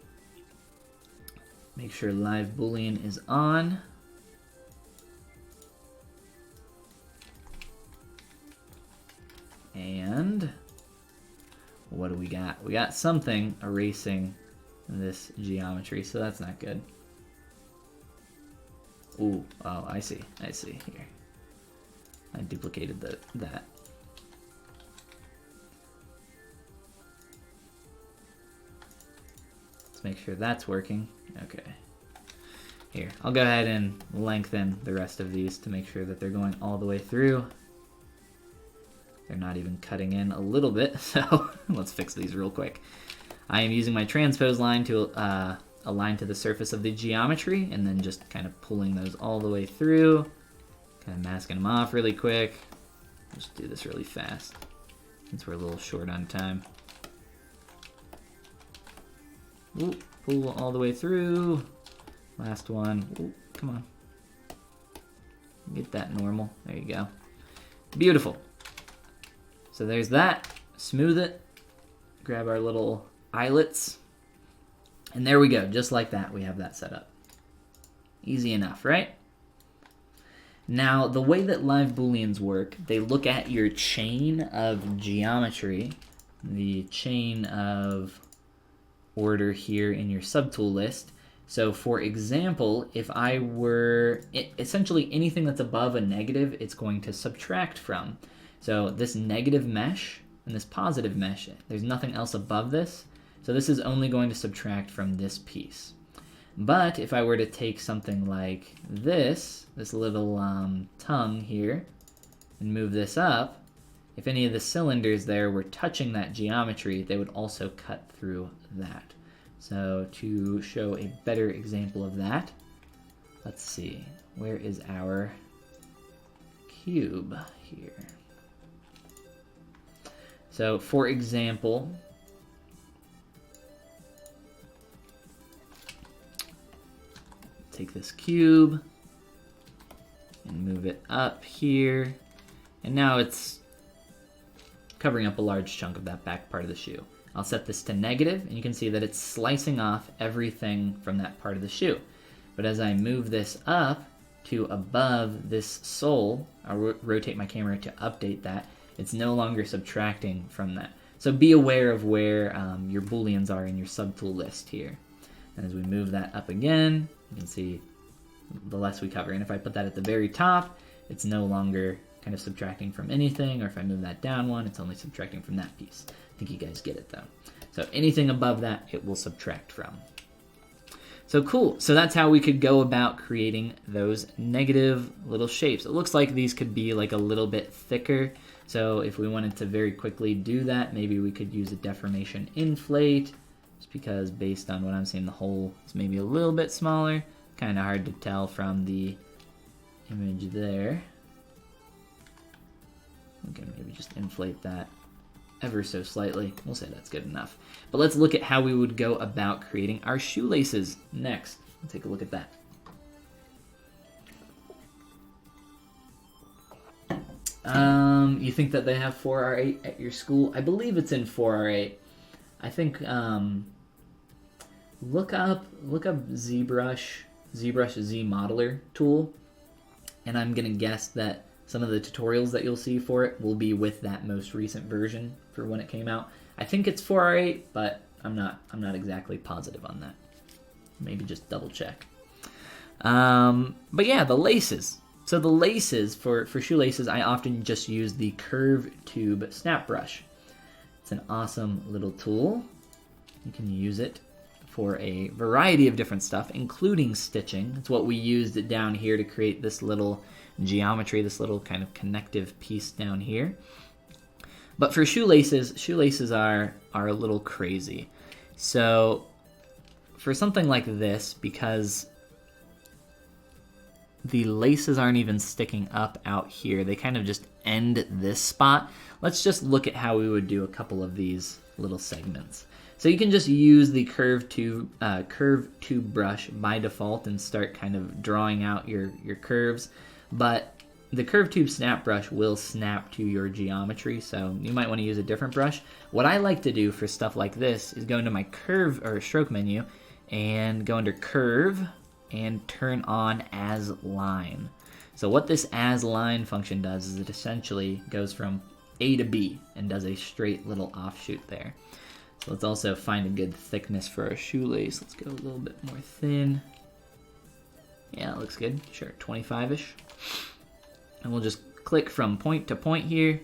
Make sure live boolean is on. And what do we got? We got something erasing this geometry, so that's not good. Ooh, oh, I see here. I duplicated that. Let's make sure that's working. Okay. Here, I'll go ahead and lengthen the rest of these to make sure that they're going all the way through. They're not even cutting in a little bit, so let's fix these real quick. I am using my transpose line to align to the surface of the geometry, and then just kind of pulling those all the way through, kind of masking them off really quick. Just do this really fast, since we're a little short on time. Ooh, pull all the way through. Last one. Ooh, come on. Get that normal. There you go. Beautiful. So there's that. Smooth it. Grab our little eyelets. And there we go. Just like that, we have that set up. Easy enough, right? Now, the way that live booleans work, they look at your chain of geometry, the chain of order here in your subtool list. So for example, if I were, essentially anything that's above a negative, it's going to subtract from. So this negative mesh and this positive mesh, there's nothing else above this. So this is only going to subtract from this piece. But if I were to take something like this little tongue here, and move this up, if any of the cylinders there were touching that geometry, they would also cut through that. So to show a better example of that, let's see, where is our cube here? So for example, take this cube and move it up here, and now it's covering up a large chunk of that back part of the shoe. I'll set this to negative, and you can see that it's slicing off everything from that part of the shoe. But as I move this up to above this sole, I'll rotate my camera to update that, it's no longer subtracting from that. So be aware of where your booleans are in your subtool list here. And as we move that up again, you can see the less we cover. And if I put that at the very top, it's no longer kind of subtracting from anything, or if I move that down one, it's only subtracting from that piece. I think you guys get it though. So anything above that, it will subtract from. So cool, so that's how we could go about creating those negative little shapes. It looks like these could be like a little bit thicker. So if we wanted to very quickly do that, maybe we could use a deformation inflate, just because based on what I'm seeing, the hole is maybe a little bit smaller. Kind of hard to tell from the image there. We can maybe just inflate that ever so slightly. We'll say that's good enough. But let's look at how we would go about creating our shoelaces next. Let's take a look at that. You think that they have 4R8 at your school? I believe it's in 4R8. I think look up ZBrush ZModeler tool, and I'm gonna guess that some of the tutorials that you'll see for it will be with that most recent version for when it came out. I think it's 4R8, but I'm not exactly positive on that. Maybe just double check. But yeah, the laces. So the laces, for shoelaces, I often just use the Curve Tube Snap Brush. It's an awesome little tool. You can use it for a variety of different stuff, including stitching. It's what we used down here to create this little geometry, this little kind of connective piece down here. But for shoelaces are a little crazy. So for something like this, because the laces aren't even sticking up out here, they kind of just end this spot. Let's just look at how we would do a couple of these little segments. So you can just use the curve tube brush by default and start kind of drawing out your curves. But the curve tube snap brush will snap to your geometry, so you might want to use a different brush. What I like to do for stuff like this is go into my curve or stroke menu and go under curve and turn on as line. So what this as line function does is it essentially goes from A to B and does a straight little offshoot there. So let's also find a good thickness for our shoelace. Let's go a little bit more thin. Yeah, it looks good. Sure, 25-ish. And we'll just click from point to point here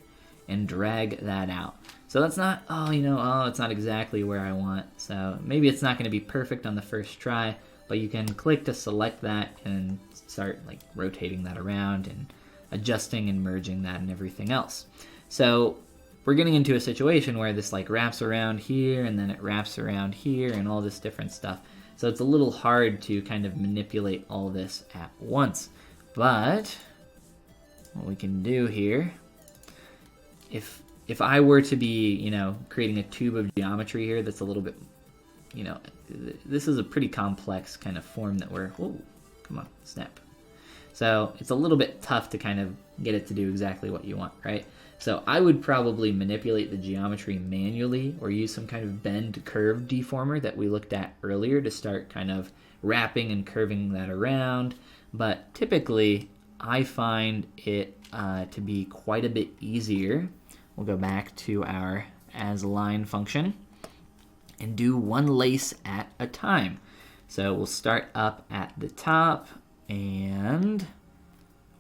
and drag that out. So that's not, it's not exactly where I want. So maybe it's not going to be perfect on the first try, but you can click to select that and start like rotating that around and adjusting and merging that and everything else. So we're getting into a situation where this like wraps around here and then it wraps around here and all this different stuff. So it's a little hard to kind of manipulate all this at once. But what we can do here, if I were to be, creating a tube of geometry here that's a little bit, this is a pretty complex kind of form that come on, snap. So it's a little bit tough to kind of get it to do exactly what you want, right? So I would probably manipulate the geometry manually or use some kind of bend curve deformer that we looked at earlier to start kind of wrapping and curving that around. But typically, I find it to be quite a bit easier. We'll go back to our as line function and do one lace at a time. So we'll start up at the top and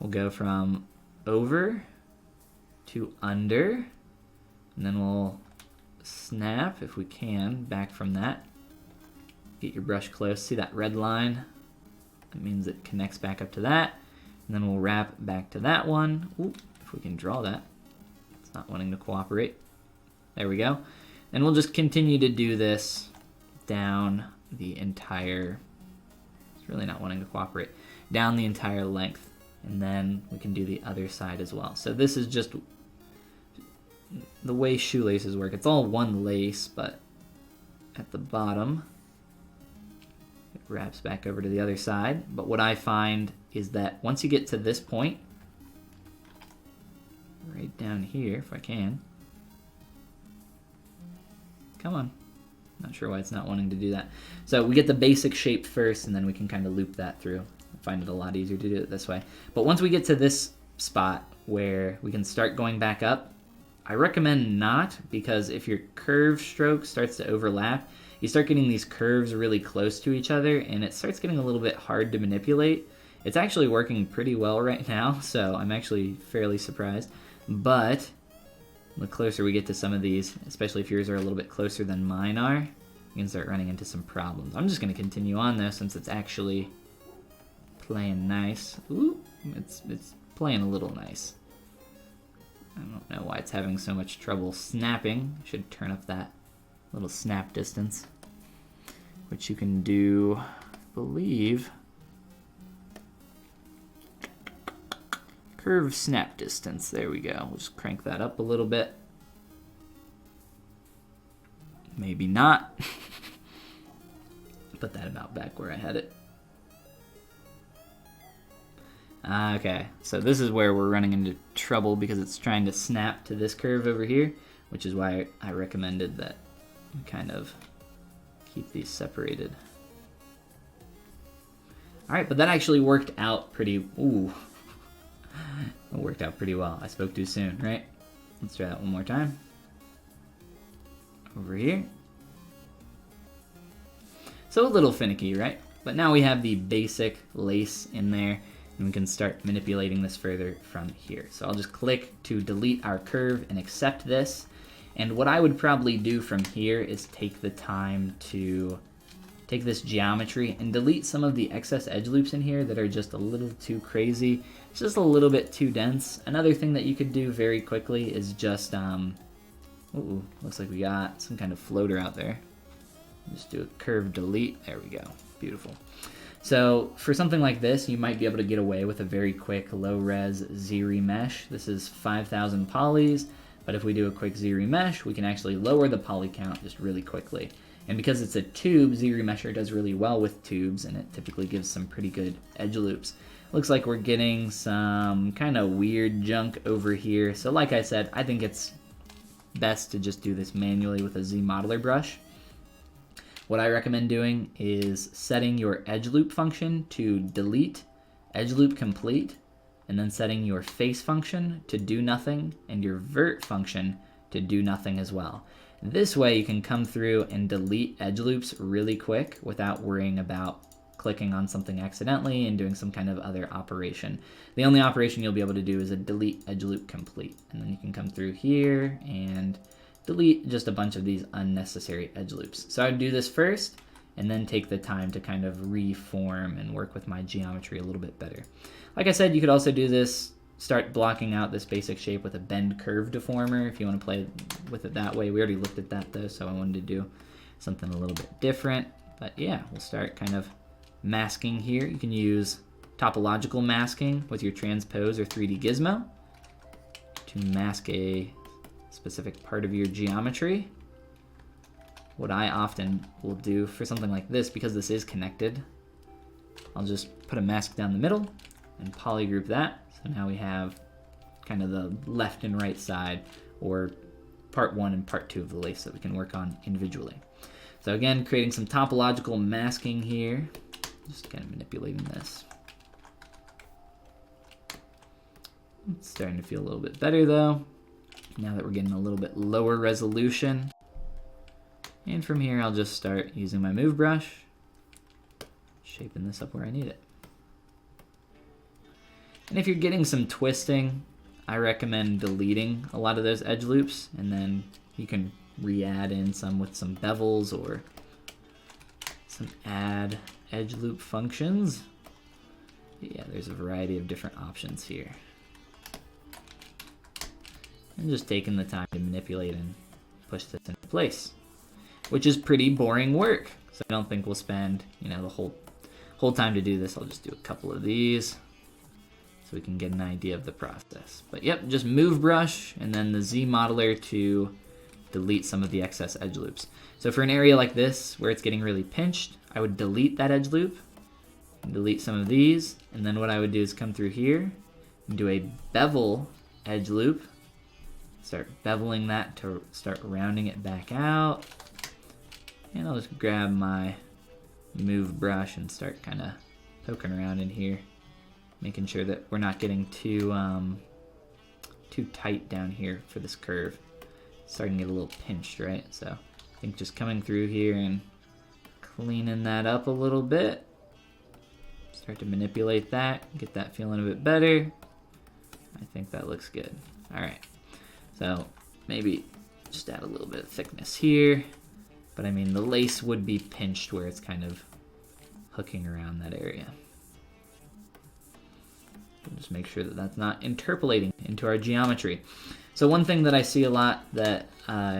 we'll go from over to under, and then we'll snap, if we can, back from that. Get your brush close. See that red line? That means it connects back up to that. And then we'll wrap back to that one. Ooh, if we can draw that. It's not wanting to cooperate. There we go. And we'll just continue to do this down the entire, it's really not wanting to cooperate, down the entire length. And then we can do the other side as well. So this is just the way shoelaces work. It's all one lace, but at the bottom, it wraps back over to the other side. But what I find is that once you get to this point, right down here, if I can, come on. Not sure why it's not wanting to do that. So we get the basic shape first, and then we can kind of loop that through. I find it a lot easier to do it this way. But once we get to this spot where we can start going back up, I recommend not, because if your curve stroke starts to overlap, you start getting these curves really close to each other, and it starts getting a little bit hard to manipulate. It's actually working pretty well right now, so I'm actually fairly surprised. But the closer we get to some of these, especially if yours are a little bit closer than mine are, you can start running into some problems. I'm just going to continue on though, since it's actually playing nice. Ooh, it's playing a little nice. I don't know why it's having so much trouble snapping. I should turn up that little snap distance, which you can do, I believe, curve snap distance. There we go. We'll just crank that up a little bit. Maybe not. Put that about back where I had it. Okay, so this is where we're running into trouble because it's trying to snap to this curve over here, which is why I recommended that we kind of keep these separated. All right, but that actually worked out pretty, ooh. It worked out pretty well. I spoke too soon, right? Let's try that one more time. Over here. So a little finicky, right? But now we have the basic lace in there, and we can start manipulating this further from here. So I'll just click to delete our curve and accept this. And what I would probably do from here is take the time to take this geometry and delete some of the excess edge loops in here that are just a little too crazy. It's just a little bit too dense. Another thing that you could do very quickly is just, ooh, looks like we got some kind of floater out there. Just do a curve delete. There we go. Beautiful. So for something like this, you might be able to get away with a very quick low-res Z-remesh. This is 5,000 polys, but if we do a quick Z-remesh, we can actually lower the poly count just really quickly. And because it's a tube, Z-remesher does really well with tubes, and it typically gives some pretty good edge loops. Looks like we're getting some kind of weird junk over here. So like I said, I think it's best to just do this manually with a ZModeler brush. What I recommend doing is setting your edge loop function to delete, edge loop complete, and then setting your face function to do nothing and your vert function to do nothing as well. This way you can come through and delete edge loops really quick without worrying about clicking on something accidentally and doing some kind of other operation. The only operation you'll be able to do is a delete edge loop complete, and then you can come through here and delete just a bunch of these unnecessary edge loops. So I would do this first and then take the time to kind of reform and work with my geometry a little bit better. Like I said, you could also do this, start blocking out this basic shape with a bend curve deformer if you want to play with it that way. We already looked at that though, so I wanted to do something a little bit different. But yeah, we'll start kind of masking here. You can use topological masking with your transpose or 3D gizmo to mask a specific part of your geometry. What I often will do for something like this, because this is connected, I'll just put a mask down the middle and polygroup that. So now we have kind of the left and right side, or part 1 and part 2 of the lace that we can work on individually. So again, creating some topological masking here. Just kind of manipulating this. It's starting to feel a little bit better though, now that we're getting a little bit lower resolution. And from here, I'll just start using my move brush, shaping this up where I need it. And if you're getting some twisting, I recommend deleting a lot of those edge loops, and then you can re-add in some with some bevels or some add edge loop functions. Yeah, there's a variety of different options here. And just taking the time to manipulate and push this into place, which is pretty boring work. So I don't think we'll spend, the whole time to do this. I'll just do a couple of these so we can get an idea of the process. But yep, just move brush and then the ZModeler to delete some of the excess edge loops. So for an area like this where it's getting really pinched, I would delete that edge loop, and delete some of these, and then what I would do is come through here and do a bevel edge loop. Start beveling that to start rounding it back out. And I'll just grab my move brush and start kind of poking around in here, making sure that we're not getting too tight down here for this curve. It's starting to get a little pinched, right? So I think just coming through here and cleaning that up a little bit. Start to manipulate that, get that feeling a bit better. I think that looks good. All right, so maybe just add a little bit of thickness here, but I mean the lace would be pinched where it's kind of hooking around that area. We'll just make sure that that's not interpolating into our geometry. So one thing that I see a lot that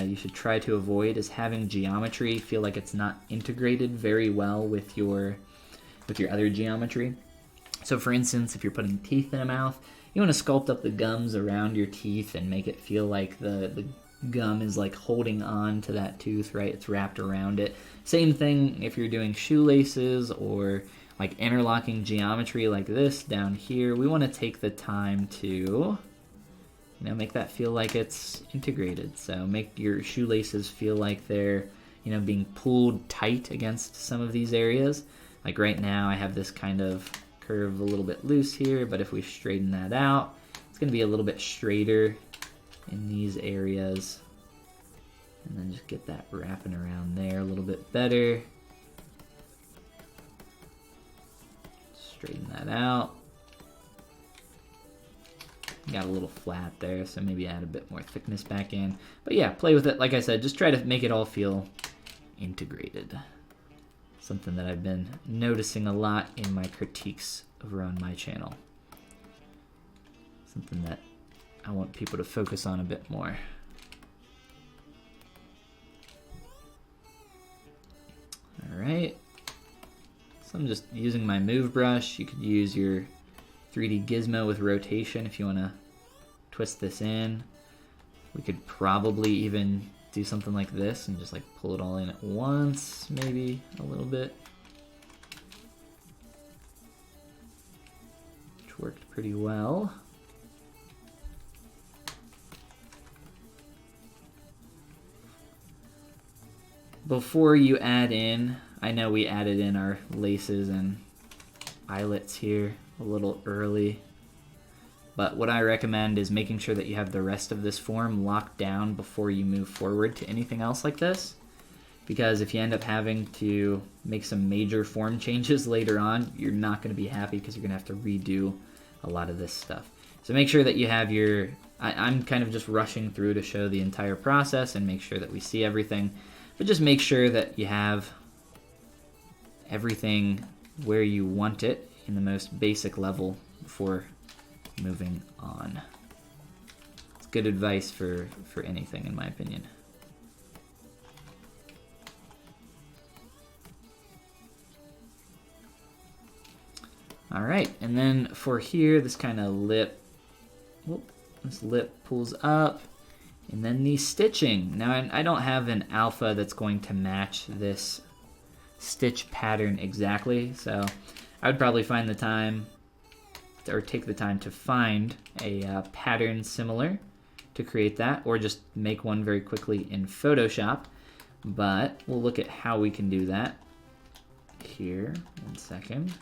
you should try to avoid is having geometry feel like it's not integrated very well with your other geometry. So for instance, if you're putting teeth in a mouth, you want to sculpt up the gums around your teeth and make it feel like the gum is like holding on to that tooth, right? It's wrapped around it. Same thing if you're doing shoelaces or like interlocking geometry like this down here. We want to take the time to, make that feel like it's integrated. So make your shoelaces feel like they're, being pulled tight against some of these areas. Like right now I have this kind of curve a little bit loose here, but if we straighten that out, it's going to be a little bit straighter in these areas. And then just get that wrapping around there a little bit better. Straighten that out. Got a little flat there, so maybe add a bit more thickness back in. But yeah, play with it. Like I said, just try to make it all feel integrated. Something that I've been noticing a lot in my critiques over on my channel. Something that I want people to focus on a bit more. All right. So I'm just using my move brush. You could use your 3D gizmo with rotation if you want to twist this in. We could probably even do something like this and just like pull it all in at once, maybe a little bit. Which worked pretty well. Before you add in, I know we added in our laces and eyelets here a little early, but what I recommend is making sure that you have the rest of this form locked down before you move forward to anything else like this, because if you end up having to make some major form changes later on, you're not going to be happy because you're going to have to redo a lot of this stuff. So make sure that you have your, I'm kind of just rushing through to show the entire process and make sure that we see everything, but just make sure that you have everything where you want it in the most basic level before moving on. It's good advice for anything, in my opinion. All right, and then for here, this kind of lip, this lip pulls up, and then the stitching. Now, I don't have an alpha that's going to match this stitch pattern exactly, so I would probably find the time, or take the time to find a pattern similar to create that, or just make one very quickly in Photoshop. But we'll look at how we can do that here. 1 second.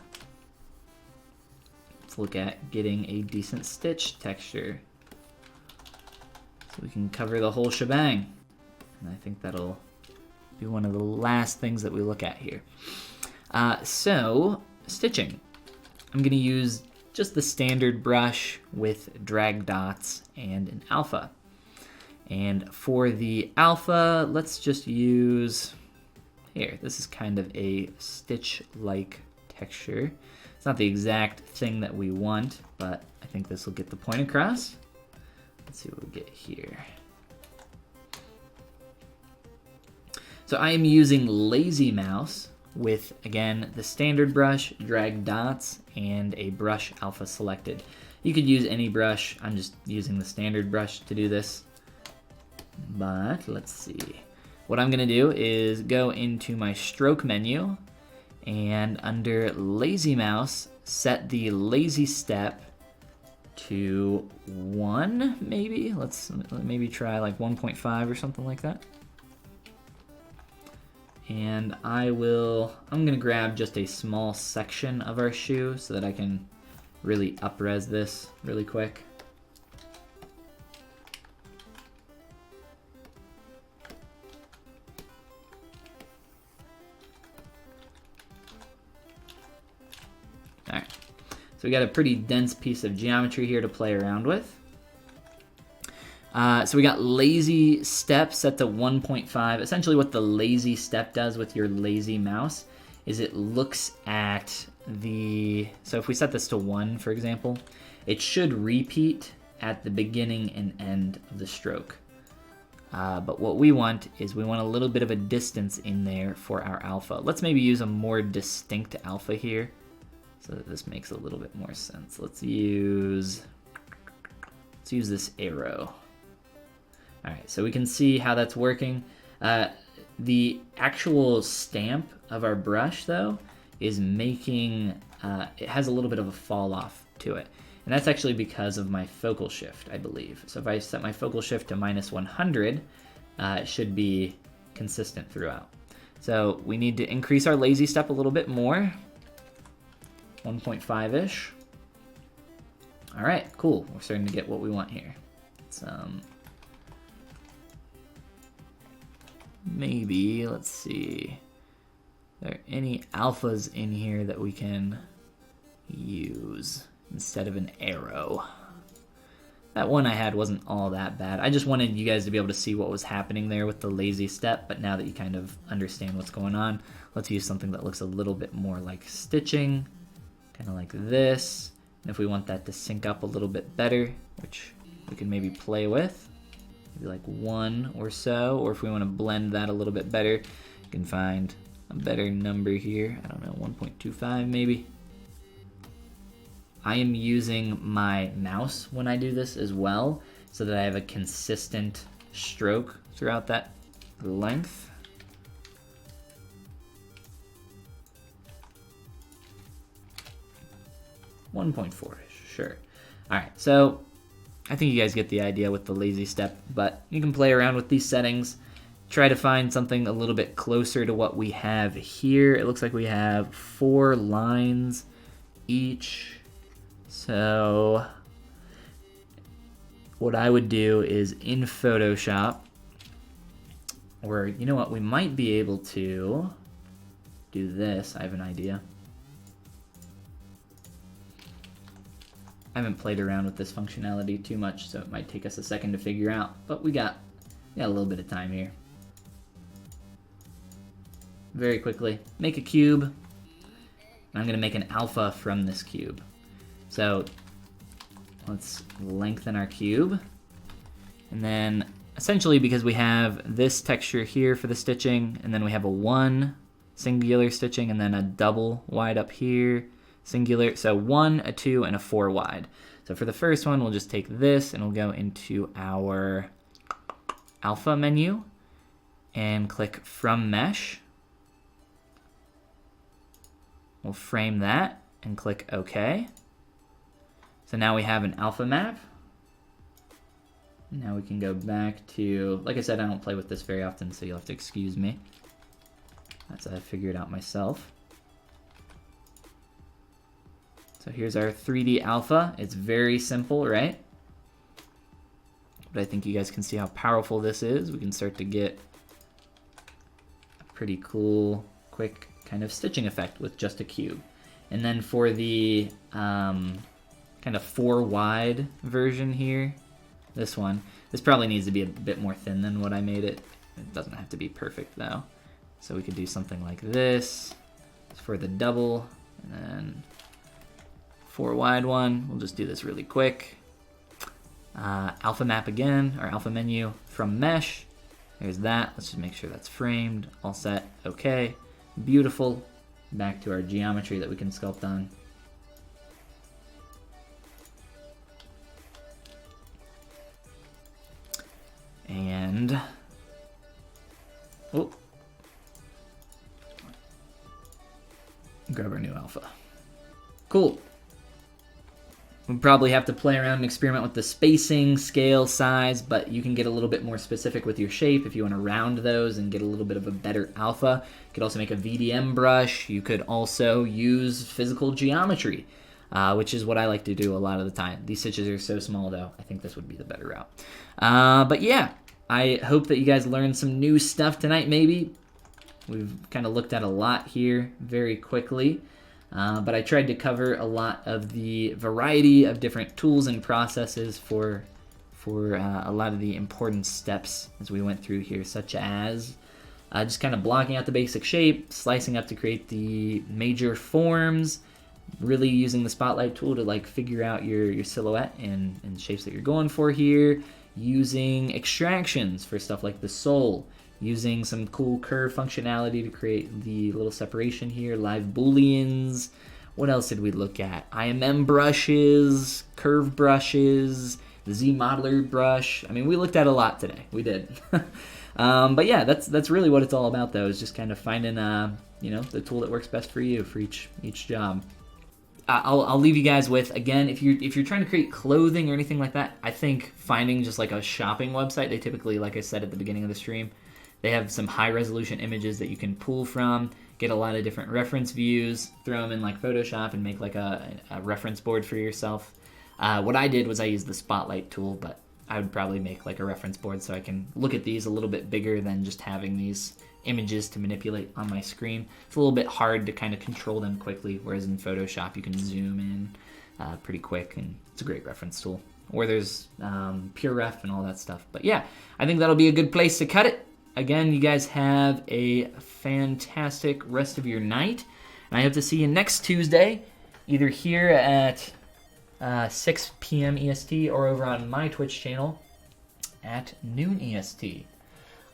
Let's look at getting a decent stitch texture, so we can cover the whole shebang. And I think that'll be one of the last things that we look at here. So, stitching. I'm going to use just the standard brush with drag dots and an alpha. And for the alpha, let's just use, here, this is kind of a stitch-like texture. It's not the exact thing that we want, but I think this will get the point across. Let's see what we get here. So I am using Lazy Mouse with, again, the standard brush, drag dots, and a brush alpha selected. You could use any brush. I'm just using the standard brush to do this. But let's see. What I'm going to do is go into my stroke menu, and under Lazy Mouse, set the lazy step to 1, maybe. Let's maybe try like 1.5 or something like that. And I'm gonna grab just a small section of our shoe so that I can really up-res this really quick. So we got a pretty dense piece of geometry here to play around with. So we got lazy step set to 1.5. Essentially what the lazy step does with your lazy mouse is it looks at the... So if we set this to 1, for example, it should repeat at the beginning and end of the stroke. But what we want is we want a little bit of a distance in there for our alpha. Let's maybe use a more distinct alpha here so that this makes a little bit more sense. Let's use this arrow. All right, so we can see how that's working. The actual stamp of our brush, though, is making, it has a little bit of a fall off to it. And that's actually because of my focal shift, I believe. So if I set my focal shift to -100, it should be consistent throughout. So we need to increase our lazy step a little bit more, 1.5-ish. All right, cool. We're starting to get what we want here. It's, maybe, let's see, are there any alphas in here that we can use instead of an arrow? That one I had wasn't all that bad. I just wanted you guys to be able to see what was happening there with the lazy step, but now that you kind of understand what's going on, let's use something that looks a little bit more like stitching, kind of like this. And if we want that to sync up a little bit better, which we can maybe play with, maybe like 1 or so, or if we want to blend that a little bit better, you can find a better number here. I don't know, 1.25 maybe. I am using my mouse when I do this as well, so that I have a consistent stroke throughout that length. .4-ish, sure. All right, so I think you guys get the idea with the lazy step, but you can play around with these settings. Try to find something a little bit closer to what we have here. It looks like we have 4 lines each. So what I would do is in Photoshop, or you know what, we might be able to do this. I have an idea. I haven't played around with this functionality too much, so it might take us a second to figure out, but we got a little bit of time here. Very quickly, make a cube, and I'm gonna make an alpha from this cube. So let's lengthen our cube, and then essentially because we have this texture here for the stitching, and then we have a 1 singular stitching, and then a double wide up here, singular, so 1, a 2, and a 4 wide. So for the first one, we'll just take this and we'll go into our alpha menu and click from mesh. We'll frame that and click OK. So now we have an alpha map. Now we can go back to, like I said, I don't play with this very often, so you'll have to excuse me. That's how I figured it out myself. So here's our 3D alpha. It's very simple, right? But I think you guys can see how powerful this is. We can start to get a pretty cool, quick kind of stitching effect with just a cube. And then for the kind of 4 wide version here, this one, this probably needs to be a bit more thin than what I made it. It doesn't have to be perfect though. So we could do something like this for the double, and then 4 wide one. We'll just do this really quick. Alpha map again, or alpha menu from mesh. There's that. Let's just make sure that's framed. All set. Okay. Beautiful. Back to our geometry that we can sculpt on. And oh, grab our new alpha. Cool. We'll probably have to play around and experiment with the spacing, scale, size, but you can get a little bit more specific with your shape if you want to round those and get a little bit of a better alpha. You could also make a VDM brush. You could also use physical geometry, which is what I like to do a lot of the time. These stitches are so small, though. I think this would be the better route. But yeah, I hope that you guys learned some new stuff tonight, maybe. We've kind of looked at a lot here very quickly. But I tried to cover a lot of the variety of different tools and processes for a lot of the important steps as we went through here, such as just kind of blocking out the basic shape, slicing up to create the major forms, really using the Spotlight tool to like figure out your silhouette and shapes that you're going for here, using extractions for stuff like the sole, using some cool curve functionality to create the little separation here, live booleans. What else did we look at? IMM brushes, curve brushes, the ZModeler brush. I mean, we looked at a lot today. We did. But yeah, that's really what it's all about, though, is just kind of finding the tool that works best for you for each job. I'll leave you guys with, again, if you're trying to create clothing or anything like that, I think finding just like a shopping website, they typically, like I said at the beginning of the stream, they have some high resolution images that you can pull from, get a lot of different reference views, throw them in like Photoshop and make like a reference board for yourself. What I did was I used the Spotlight tool, but I would probably make like a reference board so I can look at these a little bit bigger than just having these images to manipulate on my screen. It's a little bit hard to kind of control them quickly, whereas in Photoshop you can zoom in pretty quick, and it's a great reference tool. Or there's Pure Ref and all that stuff. But yeah, I think that'll be a good place to cut it. Again, you guys have a fantastic rest of your night, and I hope to see you next Tuesday, either here at 6 p.m. EST or over on my Twitch channel at noon EST.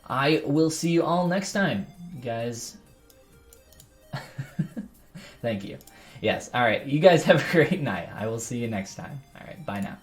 I will see you all next time, guys. Thank you. Yes, all right. You guys have a great night. I will see you next time. All right, bye now.